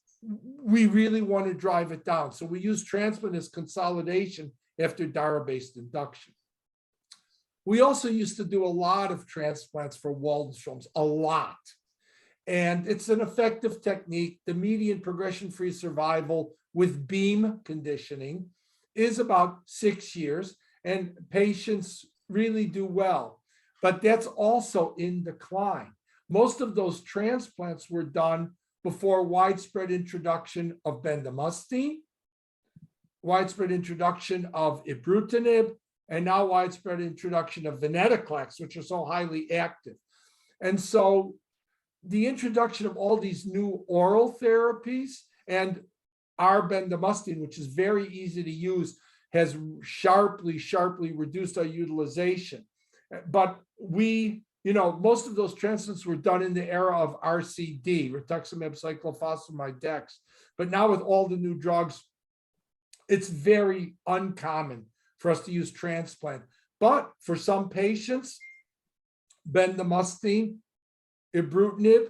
we really want to drive it down. So we use transplant as consolidation after DARA-based induction. We also used to do a lot of transplants for Waldenstrom's, a lot. And it's an effective technique. The median progression-free survival with beam conditioning is about 6 years, and patients really do well. But that's also in decline. Most of those transplants were done before widespread introduction of bendamustine, widespread introduction of ibrutinib, and now widespread introduction of venetoclax, which are so highly active. And so the introduction of all these new oral therapies and our bendamustine, which is very easy to use, has sharply reduced our utilization. But most of those transplants were done in the era of RCD, rituximab, cyclophosphamide, dex. But now with all the new drugs, it's very uncommon for us to use transplant. But for some patients, bendamustine, ibrutinib,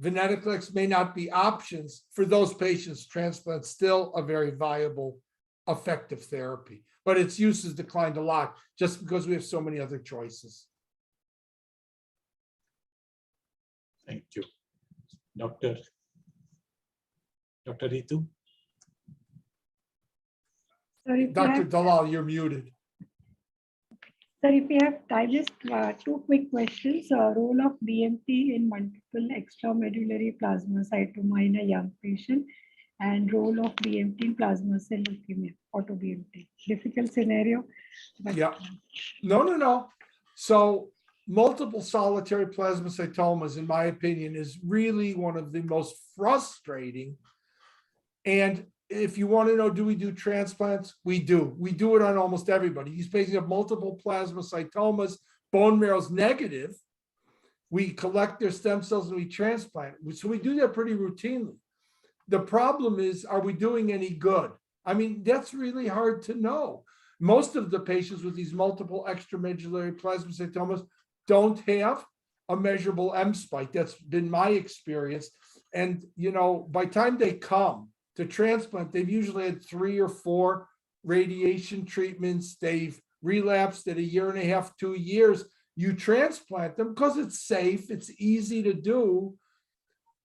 venetoclax may not be options. For those patients, transplant still a very viable, effective therapy. But its use has declined a lot just because we have so many other choices. Thank you. Dr. Ritu? Sorry, Dr. Dalal, you're muted. Sir, if we have time, just 2 quick questions. Role of BMT in multiple extramedullary plasmacytoma in a young patient, and role of BMT in plasma cell leukemia, auto BMT. Difficult scenario. But Yeah. No. So multiple solitary plasmacytomas, in my opinion, is really one of the most frustrating. And if you want to know, do we do transplants? We do. We do it on almost everybody. These patients have multiple plasmacytomas, bone marrow's negative. We collect their stem cells and we transplant. So we do that pretty routinely. The problem is, are we doing any good? I mean, that's really hard to know. Most of the patients with these multiple extramedullary plasmacytomas don't have a measurable M spike. That's been my experience. And, by the time they come to transplant, they've usually had 3 or 4 radiation treatments. They've relapsed at 1.5 years, 2 years. You transplant them because it's safe, it's easy to do.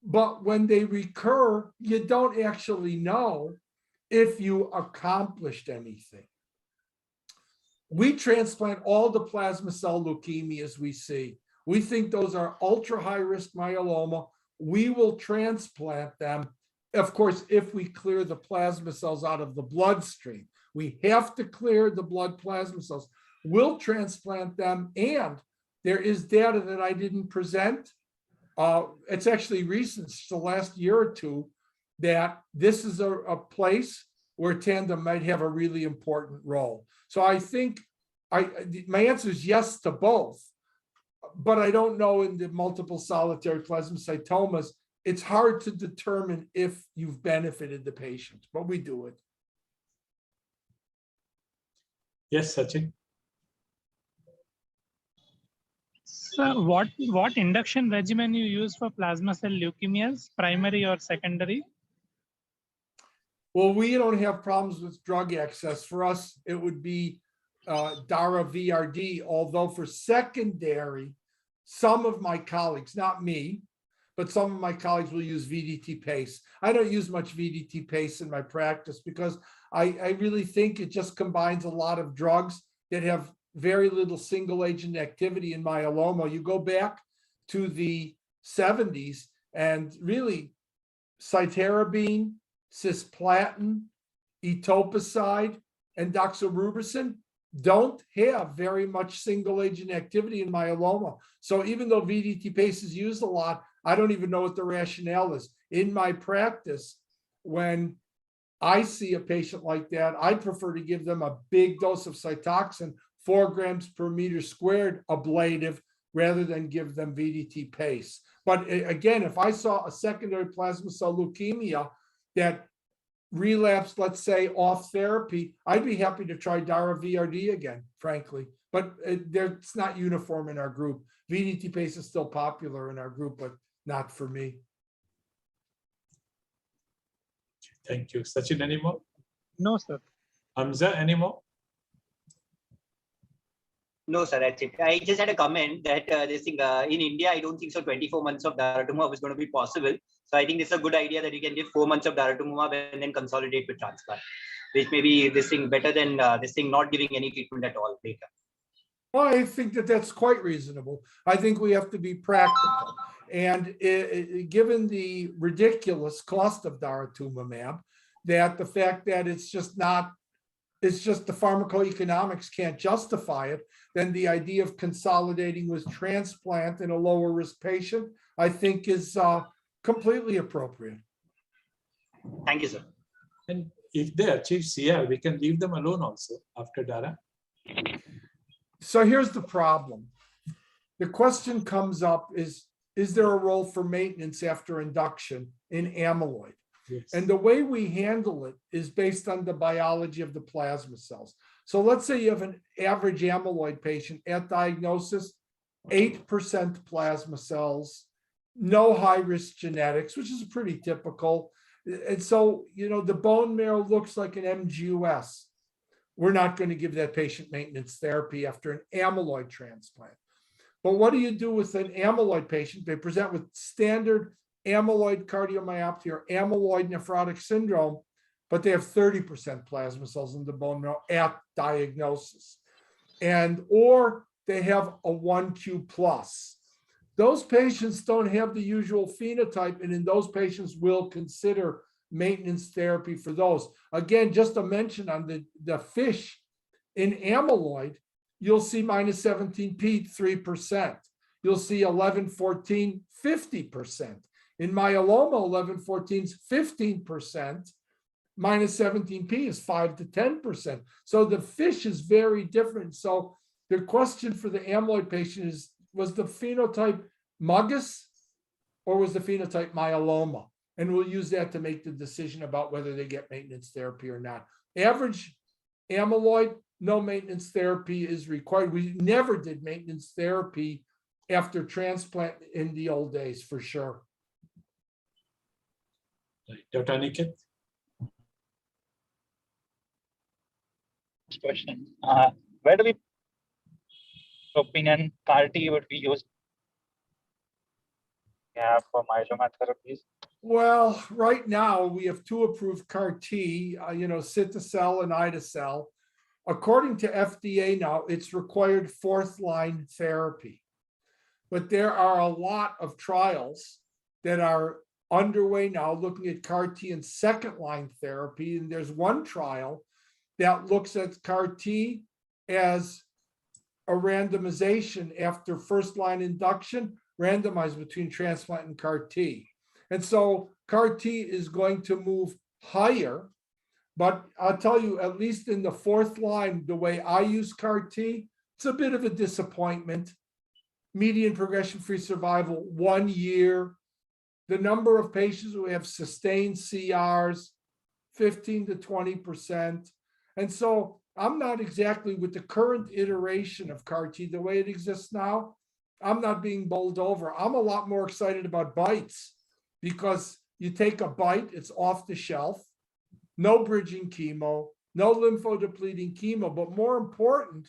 But when they recur, you don't actually know if you accomplished anything. We transplant all the plasma cell leukemias we see. We think those are ultra high risk myeloma. We will transplant them, of course, if we clear the plasma cells out of the bloodstream. We have to clear the blood plasma cells. We'll transplant them, and there is data that I didn't present. It's actually recent, it's the last year or two, that this is a place where tandem might have a really important role. So I think my answer is yes to both, but I don't know in the multiple solitary plasmacytomas, it's hard to determine if you've benefited the patient, but we do it. Yes, Sachin. So what induction regimen you use for plasma cell leukemias, primary or secondary? Well, we don't have problems with drug access. For us, it would be DARA VRD, although for secondary, some of my colleagues, not me, but some of my colleagues will use VDT PACE. I don't use much VDT PACE in my practice because I really think it just combines a lot of drugs that have very little single agent activity in myeloma. You go back to the 70s and really cytarabine, cisplatin, etoposide, and doxorubicin don't have very much single agent activity in myeloma. So even though VDT PACE is used a lot, I don't even know what the rationale is. In my practice, when I see a patient like that, I prefer to give them a big dose of Cytoxan 4 grams per meter squared ablative rather than give them VDT pace. But again, if I saw a secondary plasma cell leukemia that relapsed, let's say, off therapy, I'd be happy to try Dara VRD again, frankly. But it's not uniform in our group. VDT pace is still popular in our group, but not for me. Thank you. Sachin, any more? No, sir. Hamza, any more? No, sir, that's it. I just had a comment that this thing in India, I don't think so 24 months of daratumumab is going to be possible. So I think this is a good idea that you can give 4 months of daratumumab and then consolidate with transplant, which may be this thing better than this thing not giving any treatment at all later. Well, I think that that's quite reasonable. I think we have to be practical. And given the ridiculous cost of daratumumab, that the fact that it's just the pharmacoeconomics can't justify it, then the idea of consolidating with transplant in a lower risk patient, I think is completely appropriate. Thank you, sir. And if they achieve CR, we can leave them alone also after Dara. So here's the problem. The question comes up is there a role for maintenance after induction in amyloid? Yes. And the way we handle it is based on the biology of the plasma cells. So let's say you have an average amyloid patient at diagnosis, 8% plasma cells, no high-risk genetics, which is pretty typical. And so, the bone marrow looks like an MGUS. We're not going to give that patient maintenance therapy after an amyloid transplant. But what do you do with an amyloid patient? They present with standard amyloid cardiomyopathy or amyloid nephrotic syndrome, but they have 30% plasma cells in the bone marrow at diagnosis. Or they have a 1Q plus. Those patients don't have the usual phenotype, and in those patients, we'll consider maintenance therapy for those. Again, just a mention on the FISH in amyloid, you'll see minus 17p, 3%. You'll see 1114, 50%. In myeloma, 1114 is 15%. Minus 17p is 5 to 10%. So the FISH is very different. So the question for the amyloid patient is, was the phenotype MUGUS or was the phenotype myeloma? And we'll use that to make the decision about whether they get maintenance therapy or not. Average amyloid, no maintenance therapy is required. We never did maintenance therapy after transplant in the old days, for sure. Dr. Aniket? Question. Where do we opinion CAR-T would be used for myeloma therapies? Well, right now we have 2 approved CAR-T, Cilta-cel and ide-cel. According to FDA now, it's required 4th-line therapy. But there are a lot of trials that are underway now looking at CAR-T in 2nd-line therapy. And there's one trial that looks at CAR-T as a randomization after 1st-line induction, randomized between transplant and CAR-T. And so CAR-T is going to move higher, but I'll tell you, at least in the 4th line, the way I use CAR-T, it's a bit of a disappointment. Median progression-free survival, 1 year. The number of patients who have sustained CRs, 15 to 20%. And so I'm not exactly with the current iteration of CAR-T, the way it exists now, I'm not being bowled over. I'm a lot more excited about BiTEs because you take a BiTE, it's off the shelf, no bridging chemo, no lymphodepleting chemo, but more important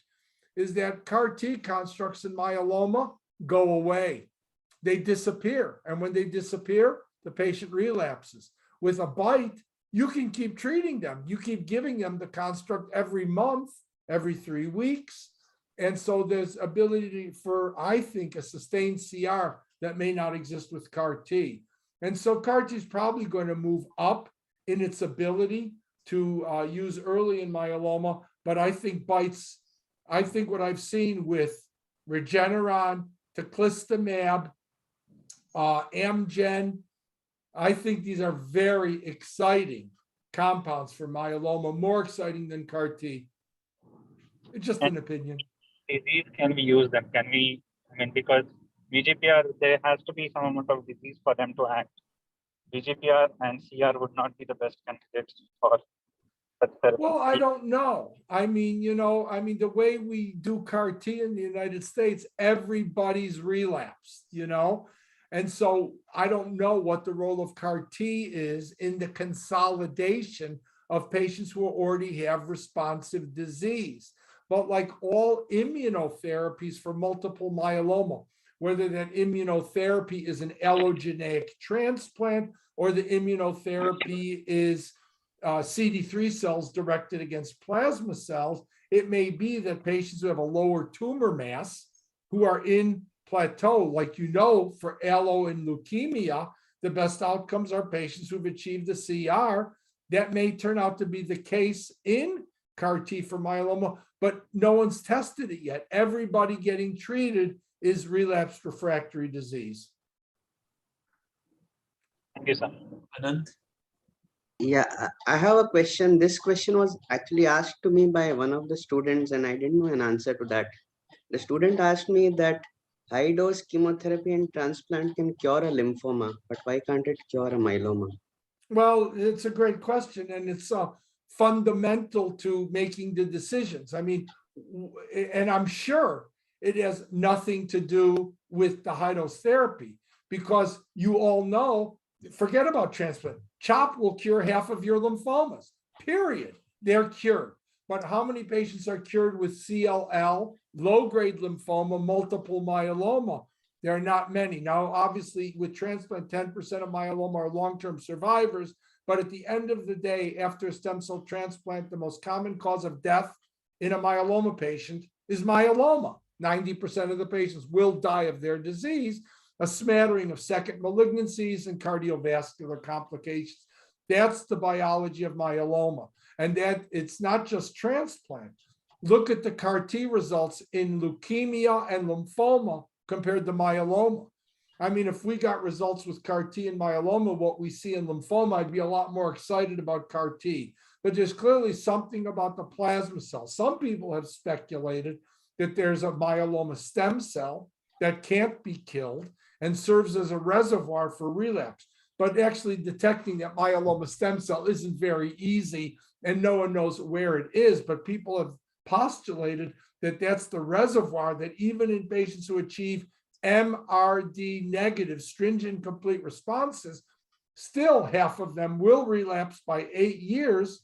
is that CAR-T constructs in myeloma go away. They disappear. And when they disappear, the patient relapses. With a BiTE, you can keep treating them. You keep giving them the construct every month, every 3 weeks. And so there's ability for, I think, a sustained CR that may not exist with CAR-T. And so CAR-T is probably going to move up in its ability to use early in myeloma. But I think BiTEs, I think what I've seen with Regeneron, teclistamab, Amgen, I think these are very exciting compounds for myeloma, more exciting than CAR-T. It's just an opinion. Disease, can we use them? Can we, I mean, because VGPR, there has to be some amount of disease for them to act. VGPR and CR would not be the best candidates for such therapy. Well, I don't know. I mean, the way we do CAR T in the United States, everybody's relapsed, And so I don't know what the role of CAR T is in the consolidation of patients who already have responsive disease. But like all immunotherapies for multiple myeloma, whether that immunotherapy is an allogeneic transplant or the immunotherapy is CD3 cells directed against plasma cells, it may be that patients who have a lower tumor mass, who are in plateau, like for allo and leukemia, the best outcomes are patients who've achieved the CR. That may turn out to be the case in CAR T for myeloma, but no one's tested it yet. Everybody getting treated is relapsed refractory disease. Thank you, sir. Anand? Yeah, I have a question. This question was actually asked to me by one of the students, and I didn't know an answer to that. The student asked me that high dose chemotherapy and transplant can cure a lymphoma, but why can't it cure a myeloma? Well, it's a great question, and it's fundamental to making the decisions. I mean, and I'm sure it has nothing to do with the high dose therapy, because you all know, forget about transplant. CHOP will cure half of your lymphomas, period. They're cured. But how many patients are cured with CLL, low-grade lymphoma, multiple myeloma? There are not many. Now, obviously, with transplant, 10% of myeloma are long-term survivors. But at the end of the day, after a stem cell transplant, the most common cause of death in a myeloma patient is myeloma. 90% of the patients will die of their disease, a smattering of second malignancies and cardiovascular complications. That's the biology of myeloma. And that it's not just transplant. Look at the CAR T results in leukemia and lymphoma compared to myeloma. I mean, if we got results with CAR T and myeloma, what we see in lymphoma, I'd be a lot more excited about CAR T. But there's clearly something about the plasma cell. Some people have speculated that there's a myeloma stem cell that can't be killed and serves as a reservoir for relapse. But actually detecting that myeloma stem cell isn't very easy, and no one knows where it is. But people have postulated that that's the reservoir, that even in patients who achieve MRD negative, stringent complete responses, still half of them will relapse by 8 years,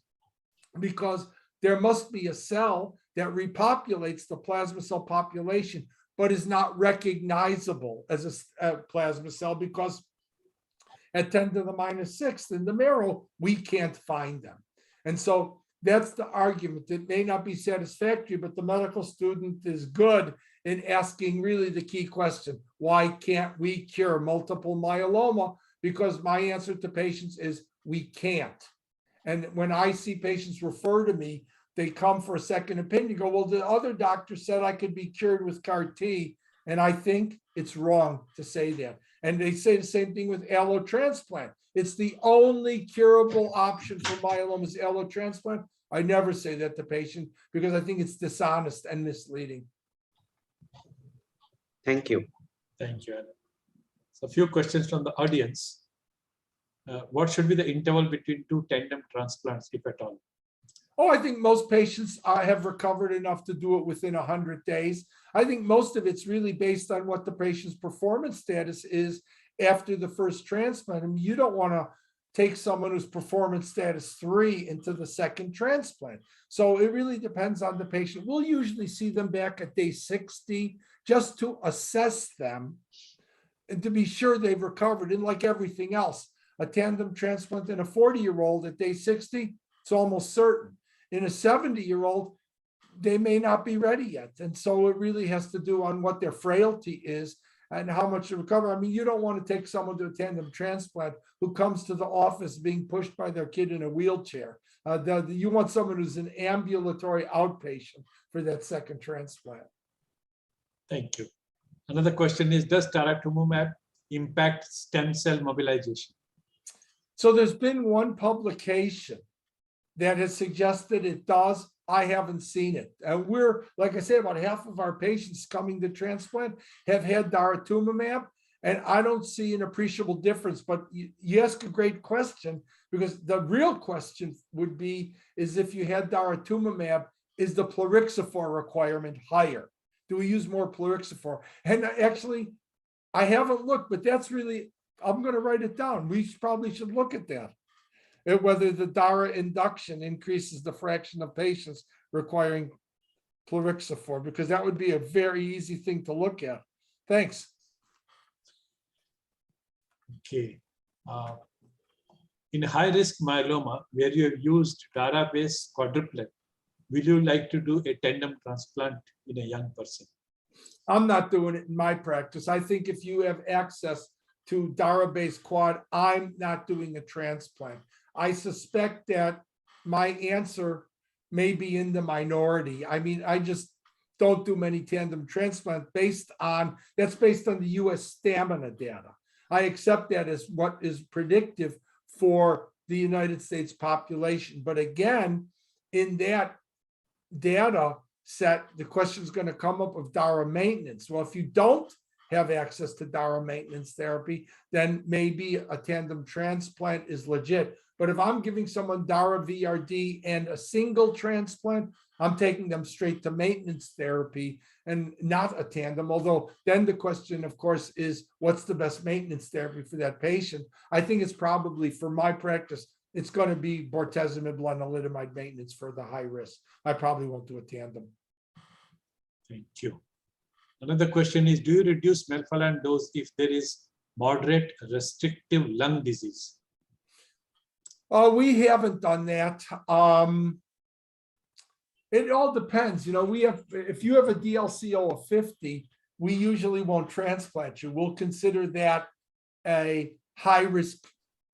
because there must be a cell that repopulates the plasma cell population, but is not recognizable as a plasma cell, because at 10 to the minus 6th in the marrow, we can't find them. And so that's the argument. It may not be satisfactory, but the medical student is good in asking really the key question: why can't we cure multiple myeloma? Because my answer to patients is we can't. And when I see patients refer to me, they come for a second opinion, go, well, the other doctor said I could be cured with CAR T. And I think it's wrong to say that. And they say the same thing with allotransplant. It's the only curable option for myeloma is allotransplant. I never say that to patients, because I think it's dishonest and misleading. Thank you. Thank you, Anand. So a few questions from the audience. What should be the interval between 2 tandem transplants, if at all? Oh, I think most patients have recovered enough to do it within 100 days. I think most of it's really based on what the patient's performance status is after the first transplant. I mean, you don't want to take someone who's performance status 3 into the second transplant. So it really depends on the patient. We'll usually see them back at day 60 just to assess them and to be sure they've recovered. And like everything else, a tandem transplant in a 40-year-old at day 60, it's almost certain. In a 70-year-old, they may not be ready yet. And so it really has to do on what their frailty is and how much to recover. I mean, you don't want to take someone to a tandem transplant who comes to the office being pushed by their kid in a wheelchair. You want someone who's an ambulatory outpatient for that second transplant. Thank you. Another question is, does daratumumab impact stem cell mobilization? So there's been one publication that has suggested it does, I haven't seen it. And we're, like I said, about half of our patients coming to transplant have had daratumumab, and I don't see an appreciable difference. But you ask a great question, because the real question would be, is if you had daratumumab, is the plerixafor requirement higher? Do we use more plerixafor? And actually, I haven't looked, but that's really, I'm going to write it down. We probably should look at that. Whether the DARA induction increases the fraction of patients requiring plerixafor, because that would be a very easy thing to look at. Thanks. Okay. In high-risk myeloma, where you have used DARA-based quadruplet, will you like to do a tandem transplant in a young person? I'm not doing it in my practice. I think if you have access to DARA-based quad, I'm not doing a transplant. I suspect that my answer may be in the minority. I mean, I just don't do many tandem transplants based on the US stamina data. I accept that as what is predictive for the United States population. But again, in that data set, the question is going to come up of DARA maintenance. Well, if you don't have access to DARA maintenance therapy, then maybe a tandem transplant is legit. But if I'm giving someone DARA VRD and a single transplant, I'm taking them straight to maintenance therapy and not a tandem. Although then the question, of course, is what's the best maintenance therapy for that patient? I think it's probably, for my practice, it's going to be bortezomib lenalidomide maintenance for the high risk. I probably won't do a tandem. Thank you. Another question is, do you reduce melphalan dose if there is moderate restrictive lung disease? We haven't done that. It all depends. You know, if you have a DLCO of 50, we usually won't transplant you. We'll consider that a high risk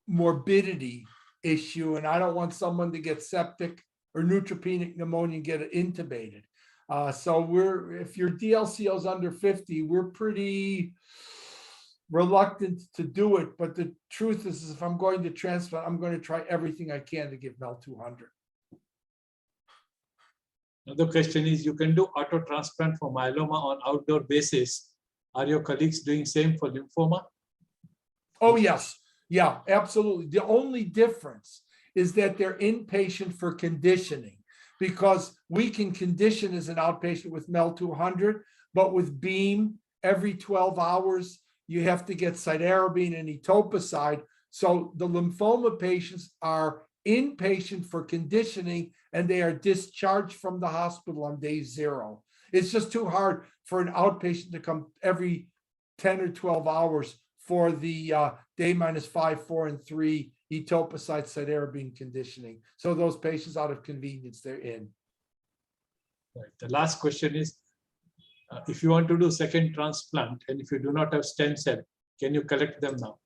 morbidity issue, and I don't want someone to get septic or neutropenic pneumonia and get intubated. So if your DLCO is under 50, we're pretty reluctant to do it. But the truth is if I'm going to transplant, I'm going to try everything I can to give MEL 200. Another question is, you can do auto transplant for myeloma on outdoor basis. Are your colleagues doing same for lymphoma? Oh, yes. Yeah, absolutely. The only difference is that they're inpatient for conditioning, because we can condition as an outpatient with MEL 200, but with BEAM every 12 hours, you have to get cytarabine and etoposide. So the lymphoma patients are inpatient for conditioning, and they are discharged from the hospital on day 0. It's just too hard for an outpatient to come every 10 or 12 hours for the day -5, 4, and 3 etoposide cytarabine conditioning. So those patients, out of convenience, they're in. Right. The last question is, if you want to do second transplant and if you do not have stem cell, can you collect them now?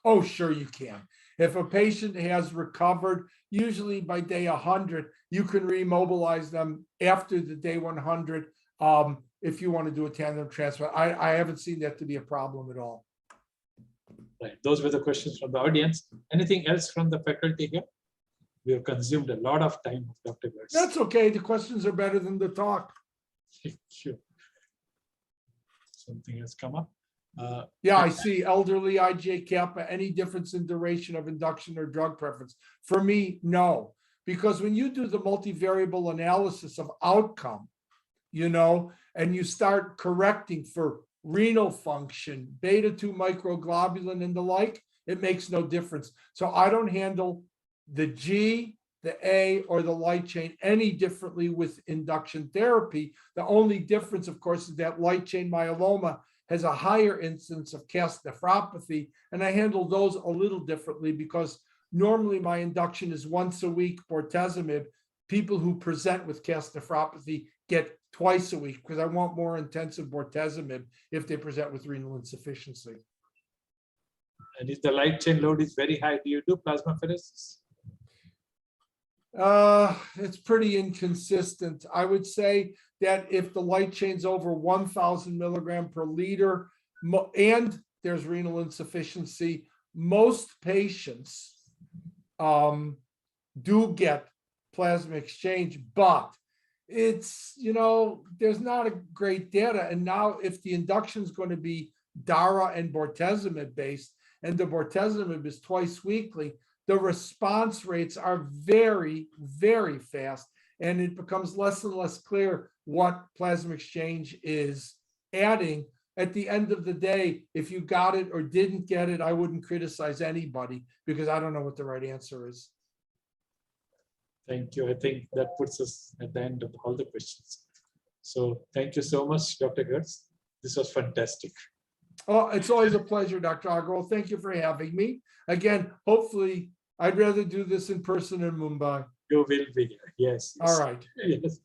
Oh, sure you can. If a patient has recovered, usually by day 100, you can remobilize them after the day 100 if you want to do a tandem transplant. I haven't seen that to be a problem at all. Right. Those were the questions from the audience. Anything else from the faculty here? We have consumed a lot of time of Dr. Gertz. That's okay. The questions are better than the talk. Sure. Something has come up. Yeah, I see elderly IgA kappa, any difference in duration of induction or drug preference? For me, no, because when you do the multivariable analysis of outcome, you know, and you start correcting for renal function, beta-2 microglobulin and the like, it makes no difference. So I don't handle the G, the A, or the light chain any differently with induction therapy. The only difference, of course, is that light chain myeloma has a higher incidence of cast nephropathy, and I handle those a little differently because normally my induction is once a week bortezomib. People who present with cast nephropathy get twice a week because I want more intensive bortezomib if they present with renal insufficiency. And if the light chain load is very high, do you do plasmapheresis? It's pretty inconsistent. I would say that if the light chain's over 1,000 milligram per liter and there's renal insufficiency, most patients do get plasma exchange, but it's, there's not a great data. And now if the induction is going to be DARA and bortezomib based, and the bortezomib is twice weekly, the response rates are very, very fast. And it becomes less and less clear what plasma exchange is adding. At the end of the day, if you got it or didn't get it, I wouldn't criticize anybody because I don't know what the right answer is. Thank you. I think that puts us at the end of all the questions. So thank you so much, Dr. Gertz. This was fantastic. Oh, it's always a pleasure, Dr. Agarwal. Thank you for having me. Again, hopefully, I'd rather do this in person in Mumbai. You will be here. Yes. All right. Yes.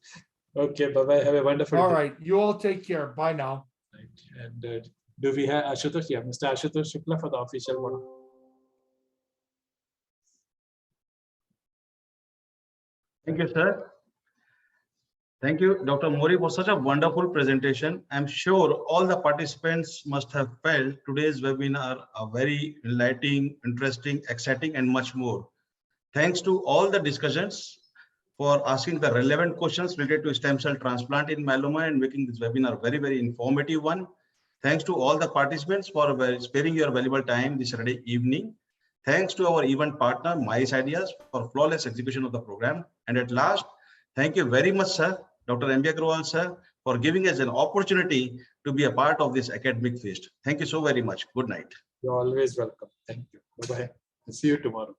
Okay. Bye-bye. Have a wonderful All day. right. You all take care. Bye now. Right. And do we have Ashutosh? Yeah, Mr. Ashutosh Shukla for the official one. Thank you, sir. Thank you, Dr. Mori, for such a wonderful presentation. I'm sure all the participants must have felt today's webinar a very enlightening, interesting, exciting, and much more. Thanks to all the discussions for asking the relevant questions related to stem cell transplant in myeloma and making this webinar very, very informative one. Thanks to all the participants for sparing your valuable time this Saturday evening. Thanks to our event partner, Mice Ideas, for flawless execution of the program. And at last, thank you very much, sir, Dr. M.B. Agrawal, sir, for giving us an opportunity to be a part of this academic feast. Thank you so very much. Good night. You're always welcome. Thank you. Bye-bye. See you tomorrow.